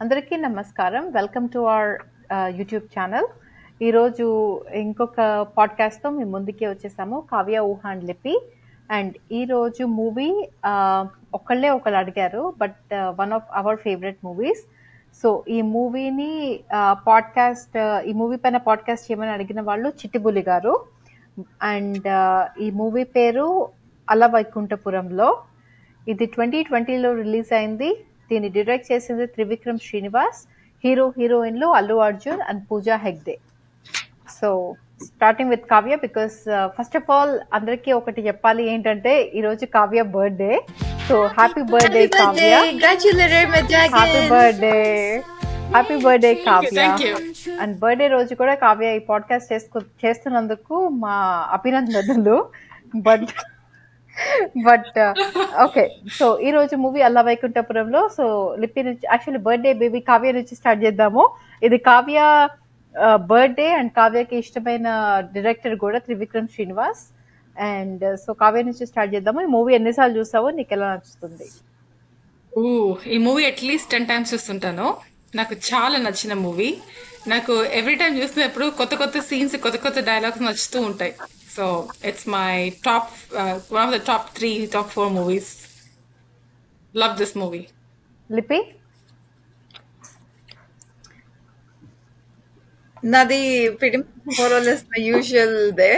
అందరికీ నమస్కారం. Welcome to our YouTube channel. ఈరోజు ఇంకొక పాడ్కాస్ట్తో మేము ముందుకే వచ్చేసాము, కావ్య, ఊహ అండ్ లిపి. అండ్ ఈరోజు మూవీ ఒకళ్ళు అడిగారు, but one of our favourite movies. So ఈ మూవీని ఈ మూవీ పైన పాడ్కాస్ట్ చేయమని అడిగిన వాళ్ళు చిట్టిబులి గారు. అండ్ ఈ మూవీ పేరు అల వైకుంఠపురంలో. ఇది 2020లో రిలీజ్ అయింది. దీన్ని డైరెక్ట్ చేసింది త్రివిక్రమ్ శ్రీనివాస్. హీరోయిన్లు Allu Arjun and Pooja Hegde. So starting with Kavya, because first of all అందరికీ ఒకటి చెప్పాలి ఏంటంటే ఈరోజు Kavya birthday. So happy birthday Kavya. Happy birthday Kavya. And birthday రోజు కూడా కావ్య ఈ పాడ్కాస్ట్ చేస్తున్నందుకు మా అభినందనలు. బట్ ఓకే, సో ఈ రోజు మూవీ అల వైకుంఠపురంలో. సో లిపి నుంచి, యాక్చువల్లీ బర్త్డే బేబీ కావ్య నుంచి స్టార్ట్ చేద్దాము. ఇది కావ్య బర్త్డే అండ్ కావ్యకి ఇష్టమైన డైరెక్టర్ కూడా త్రివిక్రమ్ శ్రీనివాస్. అండ్ సో కావ్య నుంచి స్టార్ట్ చేద్దాము. ఈ మూవీ ఎన్నిసార్లు చూసావో, నీకు ఎలా నచ్చుతుంది? ఈ మూవీ అట్లీస్ట్ 10 times చూస్తుంటాను. నాకు చాలా నచ్చిన మూవీ. నాకు ఎవ్రీ టైం చూసినప్పుడు కొత్త కొత్త సీన్స్, కొత్త కొత్త డైలాగ్స్ నచ్చుతూ ఉంటాయి. So it's my one of the top 4 movies. Love this movie. లిపి? నాది pretty more or less the usual they.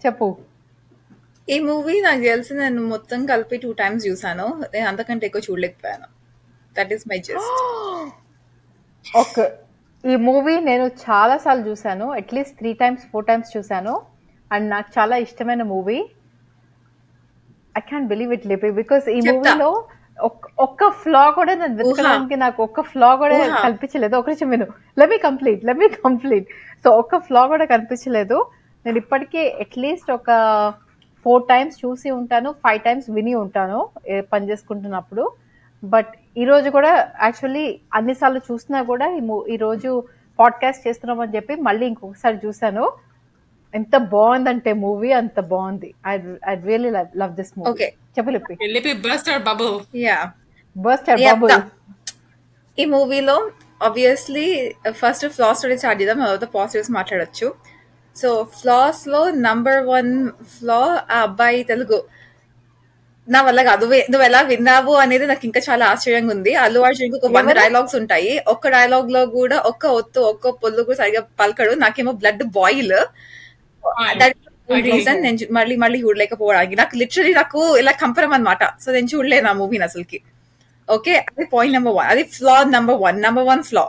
చెప్పు. ఈ మూవీ నాకు తెలిసి నేను మొత్తం కలిపి 2 times చూసాను. నేను అంతకంటే ఎక్కువ చూడలేకపోయాను. That is my just. Okay, ఈ మూవీ నేను చాలా సార్లు చూసాను. అట్లీస్ట్ 3 times 4 times చూసాను. అండ్ నాకు చాలా ఇష్టమైన movie. I can believe it Lipi, because ఈ మూవీలో ఒక్క ఫ్లా కూడా నేను వెతకడానికి నాకు ఒక్క ఫ్లా కూడా కనిపించలేదు. ఒక నిమిషం విను, లెట్ మీ కంప్లీట్. సో ఒక్క ఫ్లా కూడా కనిపించలేదు. నేను ఇప్పటికీ అట్లీస్ట్ ఒక 4 times చూసి ఉంటాను, 5 times విని ఉంటాను పని చేసుకుంటున్నప్పుడు. బట్ ఈ రోజు కూడా యాక్చువల్లీ అన్నిసార్లు చూసినా కూడా ఈ రోజు పాడ్కాస్ట్ చేస్తున్నామని చెప్పి మళ్ళీ ఇంకొకసారి చూసాను. ఎంత బాగుందంటే మూవీ, అంత బాగుంది. I really love this movie. చెప్పు లిపి. Burst our bubble. ఈ మూవీలో ఆబ్వియస్లీ ఫస్ట్ ఫ్లాస్ తోటి స్టార్ట్ చేద్దాం, తర్వాత పాజిటివ్స్ మాట్లాడొచ్చు. సో ఫ్లాస్ లో నంబర్ 1 ఫ్లా, ఆ అబ్బాయి తెలుగు నా వల్ల కాదు. నువ్వు ఎలా విన్నావు అనేది నాకు ఇంకా చాలా ఆశ్చర్యంగా ఉంది. అల్లు అర్జున్ ఒక 100 డైలాగ్స్ ఉంటాయి. ఒక్క డైలాగ్ లో కూడా ఒక్క ఒత్తు, ఒక్క పొల్లు కూడా సరిగా పలకడు. నాకేమో బ్లడ్ బాయిల్. రీజన్ నేను మళ్ళీ చూడలేకపోవడానికి. నాకు లిటరలీ ఇలా కంపరం అనమాట. సో నేను చూడలేను ఆ మూవీని అసలుకి. ఓకే, అది పాయింట్ నెంబర్ 1. అది flaw number 1 flaw.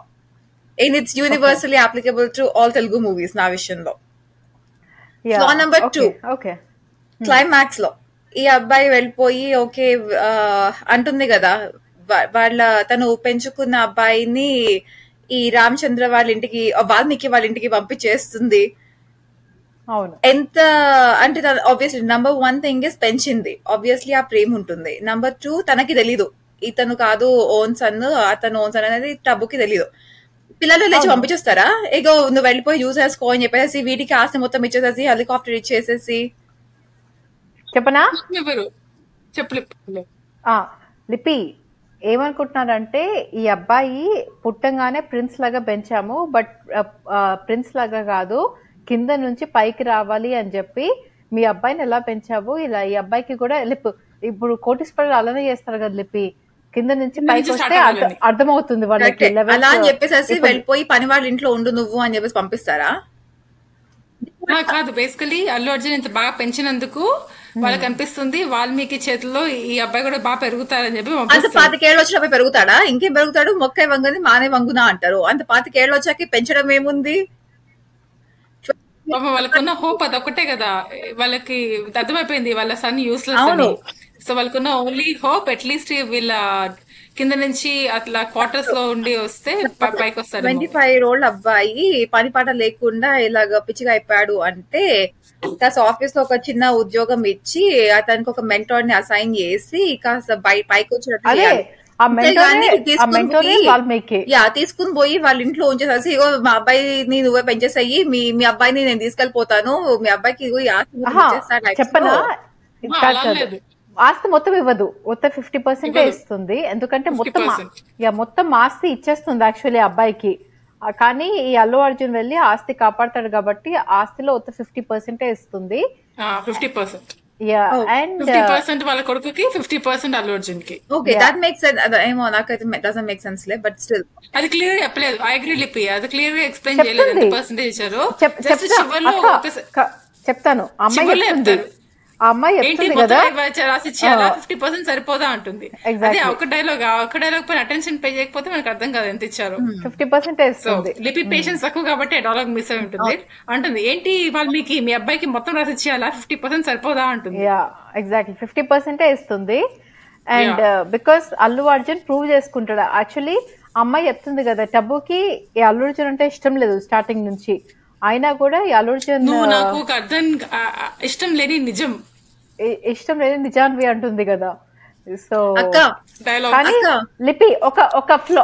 And it's universally applicable to all Telugu movies నా విషయంలో. ఫ్లా నెంబర్ 2, క్లైమాక్స్ లో ఈ అబ్బాయి వెళ్ళిపోయి ఓకే అంటుంది కదా, తను పెంచుకున్న అబ్బాయిని ఈ రామచంద్ర వాల్మీకి వాళ్ళ ఇంటికి పంపించేస్తుంది. ఎంత అంటే ఆబ్వియస్లీ నంబర్ 1 థింగ్ ఇస్ పెంచింది. ఆబ్వియస్లీ ఆ ప్రేమ ఉంటుంది. నంబర్ 2, తనకి తెలీదు ఇతను కాదు ఓన్ సన్, అతను ఓన్ సన్ అనేది టబ్బుకి తెలీదు. పిల్లలు లేచి పంపించేస్తారా, ఏగో నువ్వు వెళ్ళిపోయి చూసేసుకో అని చెప్పేసి వీటికి ఆస్తి మొత్తం ఇచ్చేసేసి హెలికాప్టర్ ఇచ్చేసేసి. చెప్పనా? లిపి ఏమనుకుంటున్నారంటే, ఈ అబ్బాయి పుట్టంగానే ప్రిన్స్ లాగా పెంచాము, బట్ ప్రిన్స్ లాగా కాదు, కింద నుంచి పైకి రావాలి అని చెప్పి మీ అబ్బాయిని ఎలా పెంచావు ఇలా ఈ అబ్బాయికి కూడా ఇప్పుడు కోటీశ్వరులు అలానే చేస్తారు కదా లిపి, కింద నుంచి పైకి వస్తే అర్థమవుతుంది వాళ్ళకి. అలా అని చెప్పేసి వెళ్ళిపోయి పని వాళ్ళ ఇంట్లో ఉండు నువ్వు అని చెప్పేసి పంపిస్తారా? కాదు, బేసికలీ అల్లు అర్జున్ ఇంత బాగా పెంచినందుకు వాళ్ళకి అనిపిస్తుంది వాల్మీకి చేతుల్లో ఈ అబ్బాయి కూడా బాగా పెరుగుతారని చెప్పి. అంత 25 ఏళ్ళు వచ్చినప్పుడు పెరుగుతాడా? ఇంకేం పెరుగుతాడు? మొక్క వంగని మానే వంగునా అంటారు. అంత 25 ఏళ్ళు వచ్చాక పెంచడం ఏముంది? వాళ్ళకున్న హోప్ అదొకటే కదా. వాళ్ళకి అర్థమైపోయింది వాళ్ళ సన్ యూస్లెస్ అని. సో వాళ్ళకున్న ఓన్లీ హోప్ అట్లీస్ట్ వీళ్ళ కింద నుంచి అట్లా క్వార్టర్స్ లో ఉండి వస్తే పైకి వస్తారు. 25 year old అబ్బాయి పని పాట లేకుండా ఇలాగ పిచ్చిగా అయిపోయాడు అంటే ఆఫీస్ లో ఒక చిన్న ఉద్యోగం ఇచ్చి అతనికి ఒక మెంటర్ ని అసైన్ చేసి కాస్త పైకి వచ్చినట్టు తీసుకుని పోయి వాళ్ళ ఇంట్లో ఉంచేసేసి, ఇగో మా అబ్బాయిని నువ్వే పెంచేసాయి, మీ అబ్బాయిని నేను తీసుకెళ్లిపోతాను, మీ అబ్బాయికి చెప్పనా? ఆస్తి మొత్తం ఇవ్వదు, మొత్తం 50% ఇస్తుంది. ఎందుకంటే మొత్తం 50%. మొత్తం ఆస్తి ఇచ్చేస్తుంది యాక్చువల్లీ అబ్బాయికి. కానీ ఈ అల్లు అర్జున్ వెళ్ళి ఆస్తి కాపాడతాడు కాబట్టి ఆస్తిలో మొత్తం 50% ఇస్తుంది. 50%. అండ్ 50% వాళ్ళ కొడుకుకి, 50% అల్లు అర్జున్ కి. Okay, that makes sense. ఏమో నాకైతే డజంట్ మేక్ సెన్స్ లే, బట్ స్టిల్ అది క్లియర్ చెప్పలేదు. ఐ అగ్రీ లిపి, అది క్లియర్ గా ఎక్స్ప్లెయిన్ చేయలేదు ఎంత పర్సెంటేజ్ ఇచ్చారు. జస్ట్ చివర్లో చెప్తాను. చివర్లో చెప్తారు. ఆ అమ్మాయి ఏంటి చెప్తుంది కదా రాసి ఇచ్చేయాలా, 50% సరిపోదా అంటుంది. అదే ఒక డైలాగ్ పైన అటెన్షన్ పే చేయకపోతే మనకు అర్థం కాదు ఎంత ఇచ్చారు. 50% ఇస్తుంది. లిపి పేషెన్స్ తక్కువ కాబట్టి డైలాగ్ మిస్ అయి ఉంటుంది. అంటుంది ఏంటి వాల్మీకి మీ అబ్బాయికి మొత్తం రాసి ఇచ్చేయాలా, 50% సరిపోదా అంటుంది. ఎగ్జాక్ట్లీ 50% ఇస్తుంది. And because Allu Arjun prove చేసుకుంటాడు. యాక్చువల్లీ అమ్మాయి చెప్తుంది కదా టబ్బుకి ఈ అల్లు అర్జున్ అంటే ఇష్టం లేదు స్టార్టింగ్ నుంచి, అయినా కూడా ఈ అల్లు అర్జున్ నాకు ఒక అర్థం ఇష్టం లేని నిజాన్వి అంటుంది కదా. సో డైలాగ్ కానీ లిపి ఒక ఫ్లో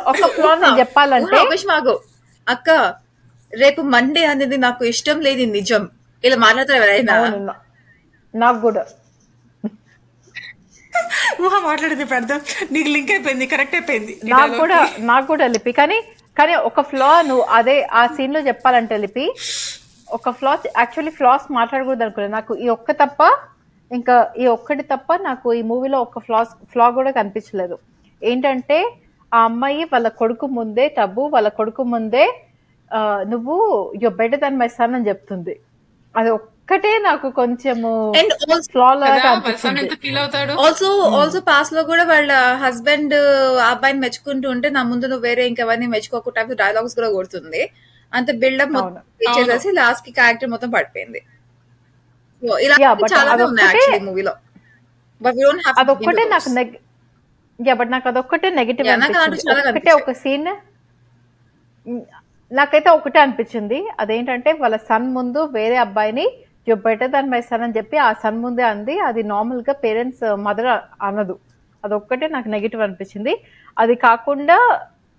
నేను చెప్పాలంటే అక్క రేపు మండే అనేది నాకు ఇష్టం లేదు నిజం, ఇలా మాట్లాడతారు ఎవరైనా. నాకు కూడా మాట్లాడింది అర్థం నీకు లింక్ అయిపోయింది, కరెక్ట్ అయిపోయింది. నాకు కూడా లిపి కానీ ఒక ఫ్లా నువ్వు అదే ఆ సీన్ లో చెప్పాలంటే లిపి ఒక ఫ్లా యాక్చువల్లీ ఫ్లాస్ మాట్లాడకూడదు అనుకున్నాను. నాకు ఈ ఒక్క తప్ప ఇంకా ఈ ఒక్కటి తప్ప నాకు ఈ మూవీలో ఒక ఫ్లా కూడా కనిపించలేదు. ఏంటంటే ఆ అమ్మాయి వాళ్ళ కొడుకు ముందే వాళ్ళ కొడుకు ముందే నువ్వు you better than my son అని చెప్తుంది. అది ఒక్కటే నాకు కొంచెము ఆల్సో పాస్ లో కూడా వాళ్ళ హస్బెండ్ అబ్బాయిని మెచ్చుకుంటూ ఉంటే నా ముందు నువ్వు వేరే ఇంకెవరిని మెచ్చుకోకుండా డైలాగ్స్ కూడా కొడుతుంది. అంత బిల్డప్ చేసేసి లాస్ట్ కి క్యారెక్టర్ మొత్తం పడిపోయింది. చాలా ఉన్నాయి మూవీలో, అదొక్కటే నాకు అదొక్కటే నెగటివ్ అనిపించింది. ఒక సీన్ నాకైతే ఒకటే అనిపించింది, అదేంటంటే వాళ్ళ సన్ ముందు వేరే అబ్బాయిని you better than my son అని చెప్పి ఆ సన్ ముందే అంది. అది నార్మల్ గా పేరెంట్స్ మదర్ అనదు. అదొక్కటే నాకు నెగటివ్ అనిపించింది. అది కాకుండా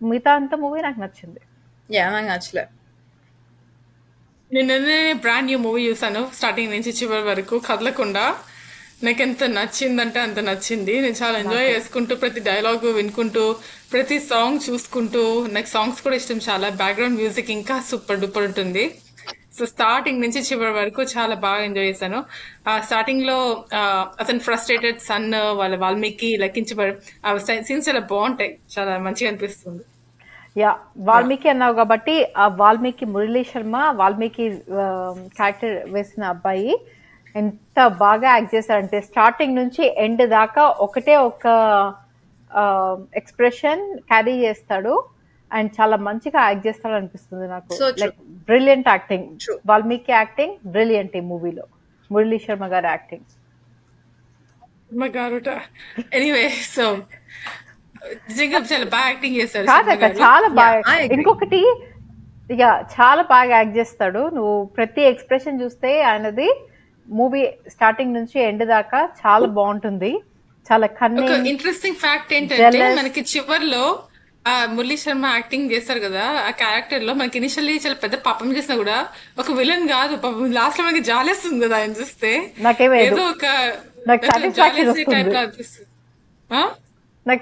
మిగతా అంత మూవీ నాకు నచ్చింది. నిన్ననే బ్రాండ్ న్యూ మూవీ చూసాను, స్టార్టింగ్ నుంచి చివరి వరకు కదలకుండా. నాకు ఎంత నచ్చిందంటే అంత నచ్చింది. నేను చాలా ఎంజాయ్ చేసుకుంటూ ప్రతి డైలాగ్ వినుకుంటూ ప్రతి సాంగ్ చూసుకుంటూ, నాకు సాంగ్స్ కూడా ఇష్టం చాలా. బ్యాక్గ్రౌండ్ మ్యూజిక్ ఇంకా సూపర్ డూపర్ ఉంటుంది. సో స్టార్టింగ్ నుంచి చివరి వరకు చాలా బాగా ఎంజాయ్ చేశాను. స్టార్టింగ్ లో అతను ఫ్రస్ట్రేటెడ్ సన్ వాళ్ళ వాల్మీకి లెక్కించబడి ఆ సీన్స్ చాలా బాగుంటాయి, చాలా మంచిగా అనిపిస్తుంది. వాల్మీకి అన్నావు కాబట్టి ఆ వాల్మీకి మురళీ శర్మ వాల్మీకి క్యారెక్టర్ వేసిన అబ్బాయి ఎంత బాగా యాక్ట్ చేశారంటే స్టార్టింగ్ నుంచి ఎండ్ దాకా ఒకటే ఒక ఎక్స్ప్రెషన్ క్యారీ చేస్తాడు అండ్ చాలా మంచిగా యాక్ట్ చేస్తాడు అనిపిస్తుంది నాకు. Like brilliant acting, Valmiki acting brilliant ఈ మూవీలో. మురళీ శర్మ గారి యాక్టింగ్ ఎనీవే సో చాలా బాగా యాక్టింగ్ చేస్తాడు. చాలా బాగా. ఇంకొకటి ఇక చాలా బాగా యాక్ట్ చేస్తాడు. నువ్వు ప్రతి ఎక్స్ప్రెషన్ చూస్తే ఆయనది మూవీ స్టార్టింగ్ నుంచి ఎండ్ దాకా చాలా బాగుంటుంది. చాలా కన్నింగ్. ఇంట్రెస్టింగ్ ఫ్యాక్ట్ ఏంటంటే మనకి చివర్లో మురళీ శర్మ యాక్టింగ్ చేస్తారు కదా, ఆ క్యారెక్టర్ లో మనకి ఇనిషియల్లీ చాలా పెద్ద పాపం చేసినా కూడా ఒక విలన్ కాదు, పాపం లాస్ట్ లో మనకి జాలేస్తుంది కదా ఆయన చూస్తే. ఏదో ఒక నాకు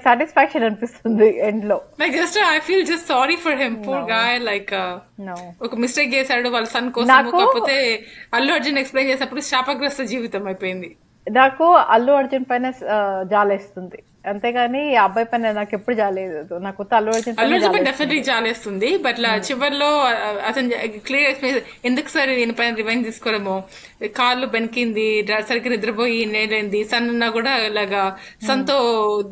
సాటిస్ఫాక్షన్ అనిపిస్తుంది ఎండ్ లో. Like just I feel just sorry for him, poor guy. Like ఒక మిస్టేక్ చేశాడు వాళ్ళ సన్ కోసం, కాకపోతే అల్లు అర్జున్ ఎక్స్ప్లెయిన్ చేసినప్పుడు శాపగ్రస్త జీవితం అయిపోయింది. నాకు అల్లు అర్జున్ పైన జాలేస్తుంది, అంతేగాని ఆ అబ్బాయి పైన నాకు ఎప్పుడు జాలేదు. నాకు అల్లు అర్జున్ డెఫినెట్లీ జాలేస్తుంది. బట్ చివరిలో అతను క్లియర్ ఎక్స్ప్లెయిన్ ఎందుకు సార్ ఈయన పైన రివెంజ్ తీసుకోవడము, కాళ్ళు బెనికింది, సరిగ్గా నిద్రపోయి నేలైంది, సన్ ఉన్నా కూడా ఇలాగా సన్తో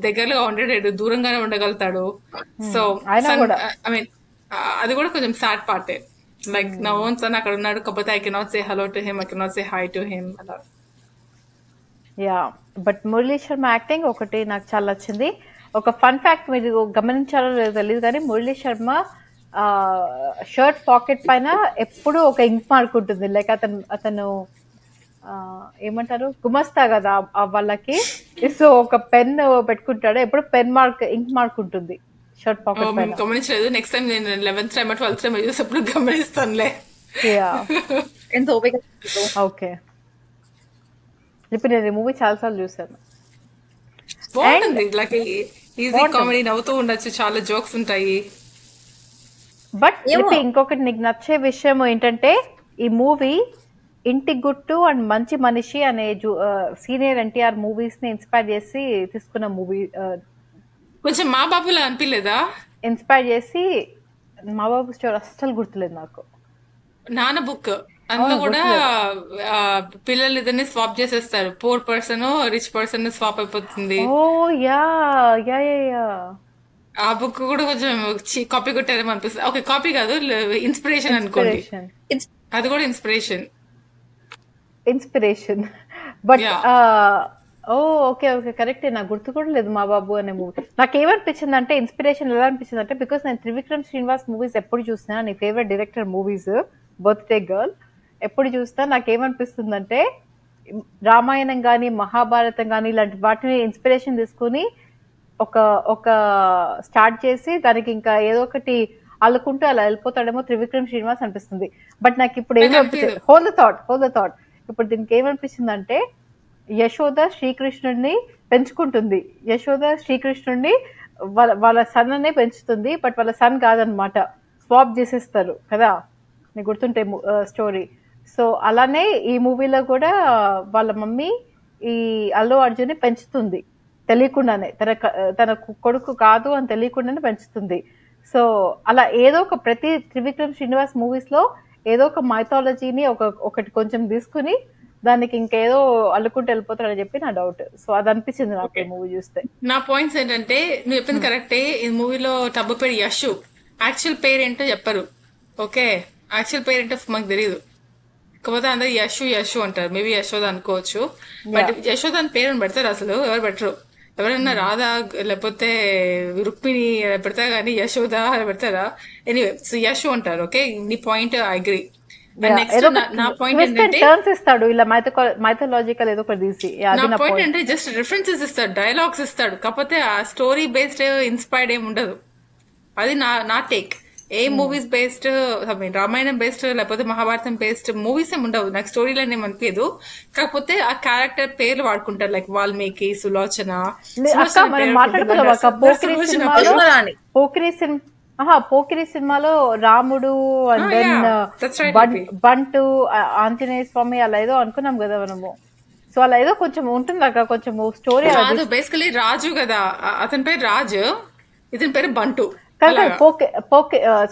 దగ్గరలో ఉండలేడు, దూరంగానే ఉండగలుగుతాడు. సో ఐ మీన్ అది కూడా కొంచెం సాడ్ పార్టే. లైక్ నా ఓన్ సన్ అక్కడ ఉన్నాడు, కాకపోతే I cannot say hello to him, I cannot say hi to him అలా. బట్ మురళీ శర్మ యాక్టింగ్ ఒకటి నాకు చాలా నచ్చింది. ఒక ఫన్ ఫ్యాక్ట్ మీరు గమనించారో లేదో తెలియదు కానీ మురళీ శర్మ షర్ట్ పాకెట్ పైన ఎప్పుడు ఒక ఇంక్ మార్క్ ఉంటుంది. లైక్ అతను ఏమంటారు గుమస్తా కదా వాళ్ళకి, సో ఒక పెన్ పెట్టుకుంటాడు, ఎప్పుడు పెన్ మార్క్ ఇంక్ మార్క్ ఉంటుంది షర్ట్ పాకెట్ పైన. గమనించలేదు, నెక్స్ట్ టైం నేను 11th టైం 12th టైం చూసేప్పుడు గమనిస్తానులే. ఓకే ఇప్పుడు నేను మూవీ చాలాసార్లు చూసాను. బాగుంటుంది, లైక్ ఈజీ బాగుంటుంది. కామెడీ, నవ్వుతూ ఉండొచ్చు, చాలా జోక్స్ ఉంటాయి. బట్ ఏమో. లిపి ఇంకొకటి నీకు నచ్చే విషయం ఏంటంటే ఈ మూవీ ఇంటి గుట్టు అండ్ మంచి మనిషి అనే సీనియర్ ఎన్టీఆర్ మూవీస్ ని ఇన్స్పైర్ చేసి తీసుకున్న మూవీ, కొంచెం మా బాబులా అనిపించలేదా? ఇన్స్పైర్ చేసి మా బాబు స్టోరీ అస్సలు గుర్తులేదు నాకు. నాన్న బుక్ అందులో అవును, కూడా గుర్తులేదు. పిల్లలు ఇద్దరిని స్వాప్ చేసేస్తారు. Poor person rich person swap అయిపోతుంది. Oh yeah yeah yeah yeah ఆ బుక్ కూడా కొంచెం కాపీ కొట్టారేమో అనిపిస్తుంది. ఓకే, కాపీ కాదు, ఇన్స్పిరేషన్ అనుకోండి. ఇన్స్పిరేషన్ It's అది కూడా ఇన్స్పిరేషన్. Inspiration but Yeah. Oh okay okay కరెక్టే, నాకు గుర్తు కూడా లేదు మా బాబు అనే మూవీ. నాకు ఏమనిపించింది అంటే ఇన్స్పిరేషన్ ఎలా అనిపించింది అంటే, బికాస్ నేను త్రివిక్రమ్ శ్రీనివాస్ మూవీస్ ఎప్పుడు చూసినా, నీ favourite director movies birthday girl ఎప్పుడు చూసినా నాకు ఏమనిపిస్తుంది అంటే రామాయణం కానీ మహాభారతం కానీ ఇలాంటి వాటిని ఇన్స్పిరేషన్ తీసుకుని ఒక ఒక స్టార్ట్ చేసి దానికి ఇంకా ఏదో ఒకటి అల్లుకుంటూ అలా వెళ్ళిపోతాడేమో త్రివిక్రమ్ శ్రీనివాస్ అనిపిస్తుంది. బట్ నాకు ఇప్పుడు నాకు ఏమనిపించింది, హోల్ ద థాట్ ఇప్పుడు దీనికి ఏమనిపించింది అంటే యశోద శ్రీకృష్ణుడిని పెంచుకుంటుంది, యశోద శ్రీకృష్ణుడిని వాళ్ళ సన్ అనే పెంచుతుంది, బట్ వాళ్ళ సన్ కాదనమాట, స్వాప్ చేసేస్తారు కదా, నీకు గుర్తుంటే స్టోరీ. సో అలానే ఈ మూవీలో కూడా వాళ్ళ మమ్మీ ఈ అల్లు అర్జున్ ని పెంచుతుంది తెలియకుండానే, తన కొడుకు కాదు అని తెలియకుండానే పెంచుతుంది. సో అలా ఏదో ఒక ప్రతి త్రివిక్రమ్ శ్రీనివాస్ మూవీస్ లో ఏదో ఒక మైథాలజీని ఒకటి కొంచెం తీసుకుని దానికి ఇంకేదో అల్లుకుంటూ వెళ్ళిపోతాడని చెప్పి నా డౌట్. సో అది అనిపించింది నాకు ఈ మూవీ చూస్తే. నా పాయింట్స్ ఏంటంటే, నువ్వు చెప్పింది కరెక్టే. ఈ మూవీలో టబ్బు పేరు యశు, యాక్చువల్ పేరేంటో చెప్పరు. ఓకే, యాక్చువల్ పేరేంటో మాకు తెలియదు, కాకపోతే అందరు యశు యశు అంటారు. మేబీ యశోద అనుకోవచ్చు, బట్ యశోద అని పేరు పెడతారు అసలు ఎవరు పెట్టరు. ఎవరైనా రాధా లేకపోతే రుక్మిణి పెడతా కానీ యశోద పెడతారా? ఎనీవే, సో యశు అంటారు. ఓకే, నీ పాయింట్ ఐ అగ్రీ. నెక్స్ట్ నా పాయింట్ ఏంటంటే, ఇస్తాడు ఇలా మైథలాజికల్ ఏదో ఒకటి తీసి. నా పాయింట్ అంటే జస్ట్ రిఫరెన్సెస్ ఇస్తాడు, డైలాగ్స్ ఇస్తాడు, కాకపోతే ఆ స్టోరీ బేస్డ్ ఇన్స్పైర్డ్ ఏమి ఉండదు. అది నా టేక్. ఏ మూవీస్ బేస్డ్, రామాయణం బేస్డ్ లేకపోతే మహాభారతం బేస్డ్ మూవీస్ ఏమి ఉండవు. నాకు స్టోరీ లైన్ ఏమి అనిపించదు, కాకపోతే ఆ క్యారెక్టర్ పేర్లు వాడుకుంటారు. లైక్ వాల్మీకి, సులోచన. పోకిరి సినిమాలో రాముడు అండ్ దెన్ బంటు, ఆంజనేయ స్వామి అలా ఏదో అనుకున్నాం కదా మనము. సో అలా ఏదో కొంచెం ఉంటుంది అక్కడ కొంచెం స్టోరీ. బేసికలీ రాజు కదా, అతని పేరు రాజు, ఇతని పేరు బంటు.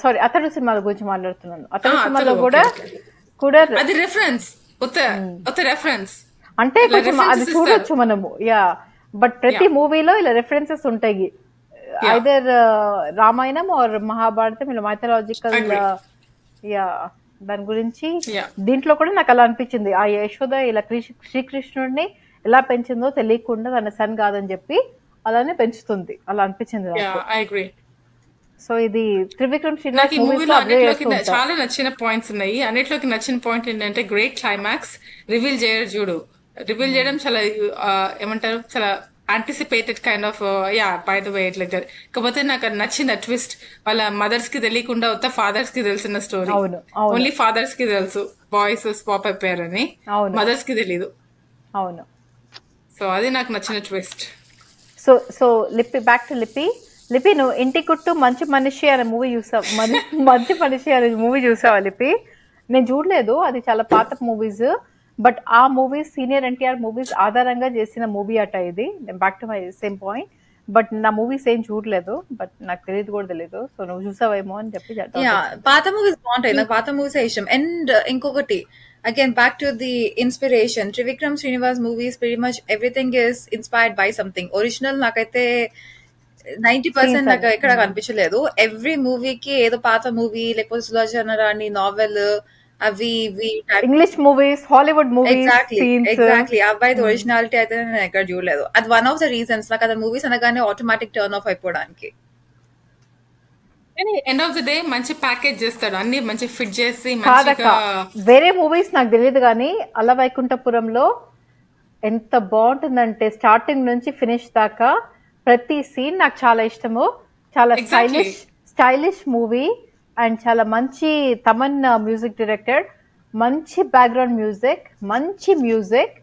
సారీ, అతడు సినిమాల గురించి మాట్లాడుతున్నాను. అతడు సినిమాలో కూడా అది రెఫరెన్స్, రెఫరెన్స్ అంటే కొంచెం అది చూడొచ్చు మనము. యా, బట్ ప్రతి మూవీలో ఇలా రెఫరెన్సెస్ ఉంటాయి, ఐదర్ రామాయణం ఆర్ మహాభారతం, ఇలా మైథలాజికల్. యా, దాని గురించి దీంట్లో కూడా నాకు అలా అనిపించింది. ఆ యశోద ఇలా శ్రీకృష్ణుడిని ఎలా పెంచిందో తెలియకుండా తన సన్ కాదని చెప్పి అలానే పెంచుతుంది, అలా అనిపించింది నాకు. సో ఇది త్రివిక్రమ్ శ్రీనివాస్ మూవీలో అన్నిట్లోకి చాలా నచ్చిన పాయింట్స్ ఉన్నాయి. అన్నిట్లోకి నచ్చిన పాయింట్ ఏంటంటే గ్రేట్ క్లైమాక్స్. రివీల్ చేయరు చూడు, రివీల్ చేయడం చాలా ఏమంటారు, చాలా anticipated kind of by the way like that. కాకపోతే నాకు నచ్చింది ట్విస్ట్. వాళ్ళ మదర్స్ కి తెలియకుండా ఉత్త ఫాదర్స్ కి తెలిసిన స్టోరీ. ఓన్లీ ఫాదర్స్ కి తెలుసు బాయ్స్ స్వాప్ అయిపోయారని, మదర్స్ కి తెలీదు. అవును, సో అది నాకు నచ్చిన ట్విస్ట్. సో లిపి, బ్యాక్ టు లిపి. నువ్వు ఇంటి కుట్టు మంచి మనిషి అనే మూవీ చూసావు, మంచి మనిషి అనే మూవీ చూసావా లిపి? నేను చూడలేదు, అది చాలా పాత మూవీస్. బట్ ఆ మూవీస్ సీనియర్ ఎన్టీఆర్ మూవీస్ ఆధారంగా చేసిన మూవీ అట ఇది. Back to my same point. But నా మూవీస్ ఏం చూడలేదు, బట్ నాకు తెలియదు కూడా తెలియదు. సో నువ్వు చూసావేమో అని చెప్పి. పాత మూవీస్ బాగుంటాయి, నాకు పాత మూవీస్ ఇష్టం. అండ్ ఇంకొకటి, again back to the inspiration, Trivikram Srinivas movies pretty much everything is inspired by something. Original నాకైతే 90% నాకు ఎక్కడ కనిపించలేదు. ఎవ్రీ మూవీకి ఏదో పాత మూవీ లేకపోతే సులోచన రాణి నావెల్ అవి English movies, Hollywood movies. Exactly అబ్బాయి ఒరిజినాలిటీ అయితే నేను ఎక్కడ చూడలేదు. అది వన్ ఆఫ్ ద రీజన్స్ నాకు అది మూవీస్ అనగానే ఆటోమేటిక్ టర్న్ ఆఫ్ అయిపోవడానికి. ఎండ్ ఆఫ్ ద డే మంచి ప్యాకేజ్ చేస్తాడు, అన్ని మంచి ఫిట్ చేసి. వేరే మూవీస్ నాకు తెలియదు కానీ అల వైకుంఠపురంలో ఎంత బాగుంటుందంటే స్టార్టింగ్ నుంచి ఫినిష్ దాకా ప్రతి సీన్ నాకు చాలా ఇష్టము. చాలా స్టైలిష్ మూవీ అండ్ చాలా మంచి తమన్ మ్యూజిక్ డైరెక్టర్, మంచి బ్యాక్గ్రౌండ్ మ్యూజిక్, మంచి మ్యూజిక్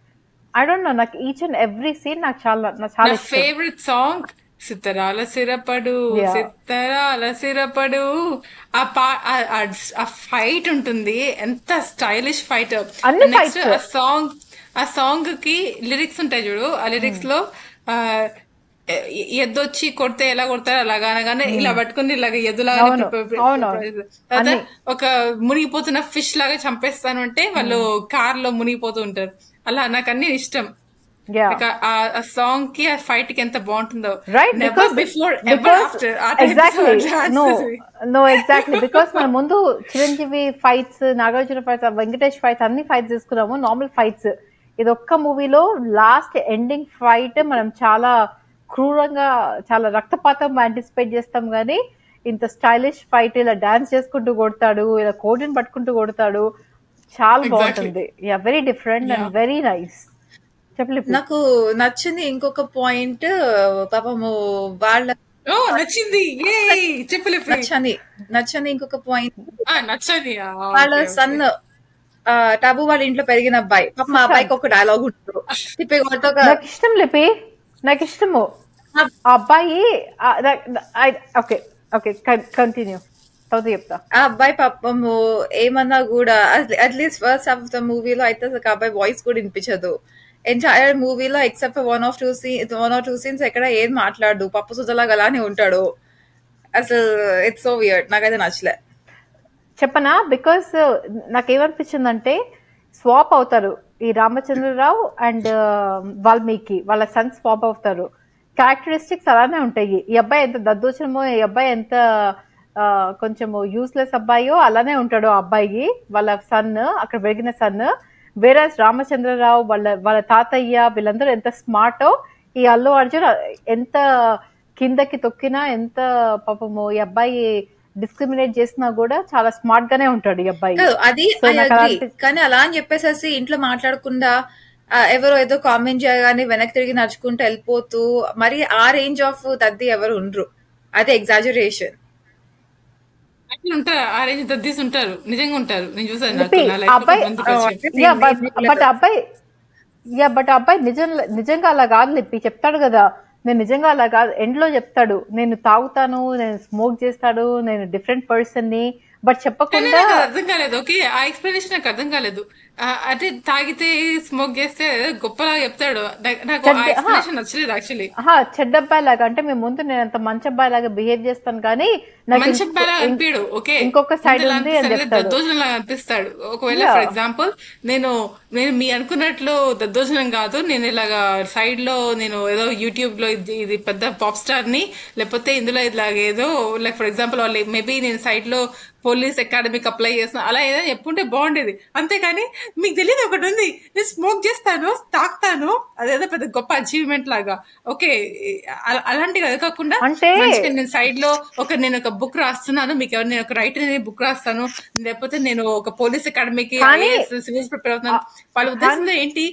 ఐ డోంట్ నో, నాకు ఈచ్ అండ్ ఎవ్రీ సీన్ నాకు చాలా నా ఇష్టం. Favourite song Sittharala Sirapadu Yeah. Sittharala Sirapadu. ఆ ఫైట్ ఉంటుంది, ఎంత స్టైలిష్ ఫైట్. అన్ని నెక్స్ట్ fights. ఆ సాంగ్ కి లిరిక్స్ ఉంటాయి చూడు, ఆ లిరిక్స్ లో ఆ, ఎద్దొచ్చి కొడితే ఎలా కొడతారు అలాగా అనగానే ఇలా పట్టుకుని ఇలాగ ఎద్దులాగా అవును, అవును. తర్వాత అన్ని. ఒక మునిగిపోతున్న ఫిష్ లాగా చంపేస్తాను అంటే వాళ్ళు కార్ లో మునిగిపోతూ ఉంటారు. అలా నాకు అన్ని ఇష్టం. Yeah. Like ఆ సాంగ్ కి ఆ ఫైట్ కి ఎంత బాగుంటుందో. Right, never because before ever after. Exactly because మన ముందు Chiranjeevi fights, Nagarjuna fights, Venkatesh fights, అన్ని ఫైట్స్ తీసుకున్నాము, నార్మల్ ఫైట్స్. ఇది ఒక్క మూవీలో లాస్ట్ ఎండింగ్ ఫైట్ మనం చాలా క్రూరంగా, చాలా రక్తపాతం యాంటిసిపేట్ చేస్తాం, కానీ ఇంత స్టైలిష్ ఫైట్ ఇలా డాన్స్ చేసుకుంటూ కొడతాడు, ఇలా కోడిని పట్టుకుంటూ కొడతాడు, చాలా బాగుంటుంది. Yeah, very different and very nice. చెప్పలేదు. నాకు నచ్చింది ఇంకొక పాయింట్, పాపము వాళ్ళ నచ్చింది చెప్పలేదు. నచ్చని ఇంకొక పాయింట్, నచ్చది వాళ్ళ సన్ టబు వాళ్ళ ఇంట్లో పెరిగిన అబ్బాయి. పాప మా అబ్బాయికి ఒక డైలాగ్ ఉంటుంది, తిప్పి కొడతా. నాకు ఇష్టం లిపి, నాకు ఇష్టము ఆ అబ్బాయి. ఓకే ఓకే, కంటిన్యూ, చెప్తా. ఆ అబ్బాయి పాపము ఏమన్నా కూడా at least first half of the మూవీలో అయితే ఆ అబ్బాయి వాయిస్ కూడా వినిపించదు. ఎంటైర్ మూవీలో except for one or two scenes ఎక్కడ ఏం మాట్లాడు, పప్పు సుజలాగా అలానే ఉంటాడు. అసలు ఇట్స్ సో వియర్డ్, నాకైతే నచ్చలే. చెప్పనా, బికాస్ నాకేమనిపించిందంటే స్వాప్ అవుతారు, ఈ రామచంద్రరావు అండ్ వాల్మీకి వాళ్ళ సన్ స్వాప్ అవుతారు. క్యారెక్టరిస్టిక్స్ అలానే ఉంటాయి. ఈ అబ్బాయి ఎంత దద్దోచనమో, ఈ అబ్బాయి ఎంత కొంచెము యూస్లెస్ అబ్బాయో అలానే ఉంటాడు ఆ అబ్బాయి, వాళ్ళ సన్, అక్కడ పెరిగిన సన్. వేరే రామచంద్రరావు వాళ్ళ తాతయ్య వీళ్ళందరూ ఎంత స్మార్టో, ఈ అల్లు అర్జున్ ఎంత కిందకి తొక్కినా, ఎంత పాపము ఈ అబ్బాయి డిస్క్రిమినేట్ చేసినా కూడా చాలా స్మార్ట్ గానే ఉంటాడు ఈ అబ్బాయి. అది కానీ అలా అని చెప్పేసి ఇంట్లో మాట్లాడకుండా ఎవరో ఏదో కామెంట్ చేయగానే వెనక్కి తిరిగి నడుచుకుంటూ వెళ్ళిపోతూ, మరి ఆ రేంజ్ ఆఫ్ తద్ది ఎవరు ఉండరు. అదే ఎగ్జాజరేషన్. ఉంటారు, ఆ రేంజ్ దద్దీస్ ఉంటారు, నిజంగా ఉంటారు. నేను చూసాను. బట్ అబ్బాయి నిజంగా అలా కాదు లిప్పి, చెప్తాడు కదా, నేను నిజంగా అలా కాదు, ఎండ్ లో చెప్తాడు, నేను తాగుతాను, నేను స్మోక్ చేస్తాడు, నేను డిఫరెంట్ పర్సన్ ని, బట్ చెప్పకుండా. అర్థం కాలేదు. ఓకే, ఆ ఎక్స్ప్లెనేషన్ నాకు అర్థం కాలేదు. అంటే తాగితే స్మోక్ చేస్తే గొప్పలా చెప్తాడు, నాకు ఆ ఎక్స్ప్లెనేషన్ నచ్చలేదు యాక్చువల్లీ. చెడ్డ అబ్బాయి లాగా అంటే మేము ముందు నేను అంత మంచి అబ్బాయి లాగా బిహేవ్ చేస్తాను, కానీ మంచి అబ్బాయి లాగా అనిపించాడు. ఓకే, ఇంకొక సైడ్ ఉంది అని చెప్తాడు, దద్దోజనంలాగా అనిపిస్తాడు. ఒకవేళ ఫర్ ఎగ్జాంపుల్ నేను మీ అనుకున్నట్లు దద్దోజనం కాదు, నేను ఇలాగా సైడ్ లో నేను ఏదో యూట్యూబ్ లో ఇది పెద్ద పాప్ స్టార్ ని, లేకపోతే ఇందులో ఇలాగ ఏదో లైక్ ఫర్ ఎగ్జాంపుల్ మేబీ నేను సైడ్ లో పోలీస్ అకాడమీకి అప్లై చేసిన అలా ఏదైనా చెప్పుంటే బాగుండేది. అంతేకాని మీకు తెలియదు ఒకటి ఉంది, నేను స్మోక్ చేస్తాను, తాగుతాను, అదేదో పెద్ద గొప్ప అచీవ్మెంట్ లాగా. ఓకే, అలాంటివి అది కాకుండా నేను సైడ్ లో నేను ఒక బుక్ రాస్తున్నాను, మీకు ఎవరు నేను ఒక రైటర్ బుక్ రాస్తాను, లేకపోతే నేను ఒక పోలీస్ అకాడమీకి సివిల్స్ ప్రిపేర్ అవుతున్నాను. వాళ్ళ ఉద్దేశంలో ఏంటి,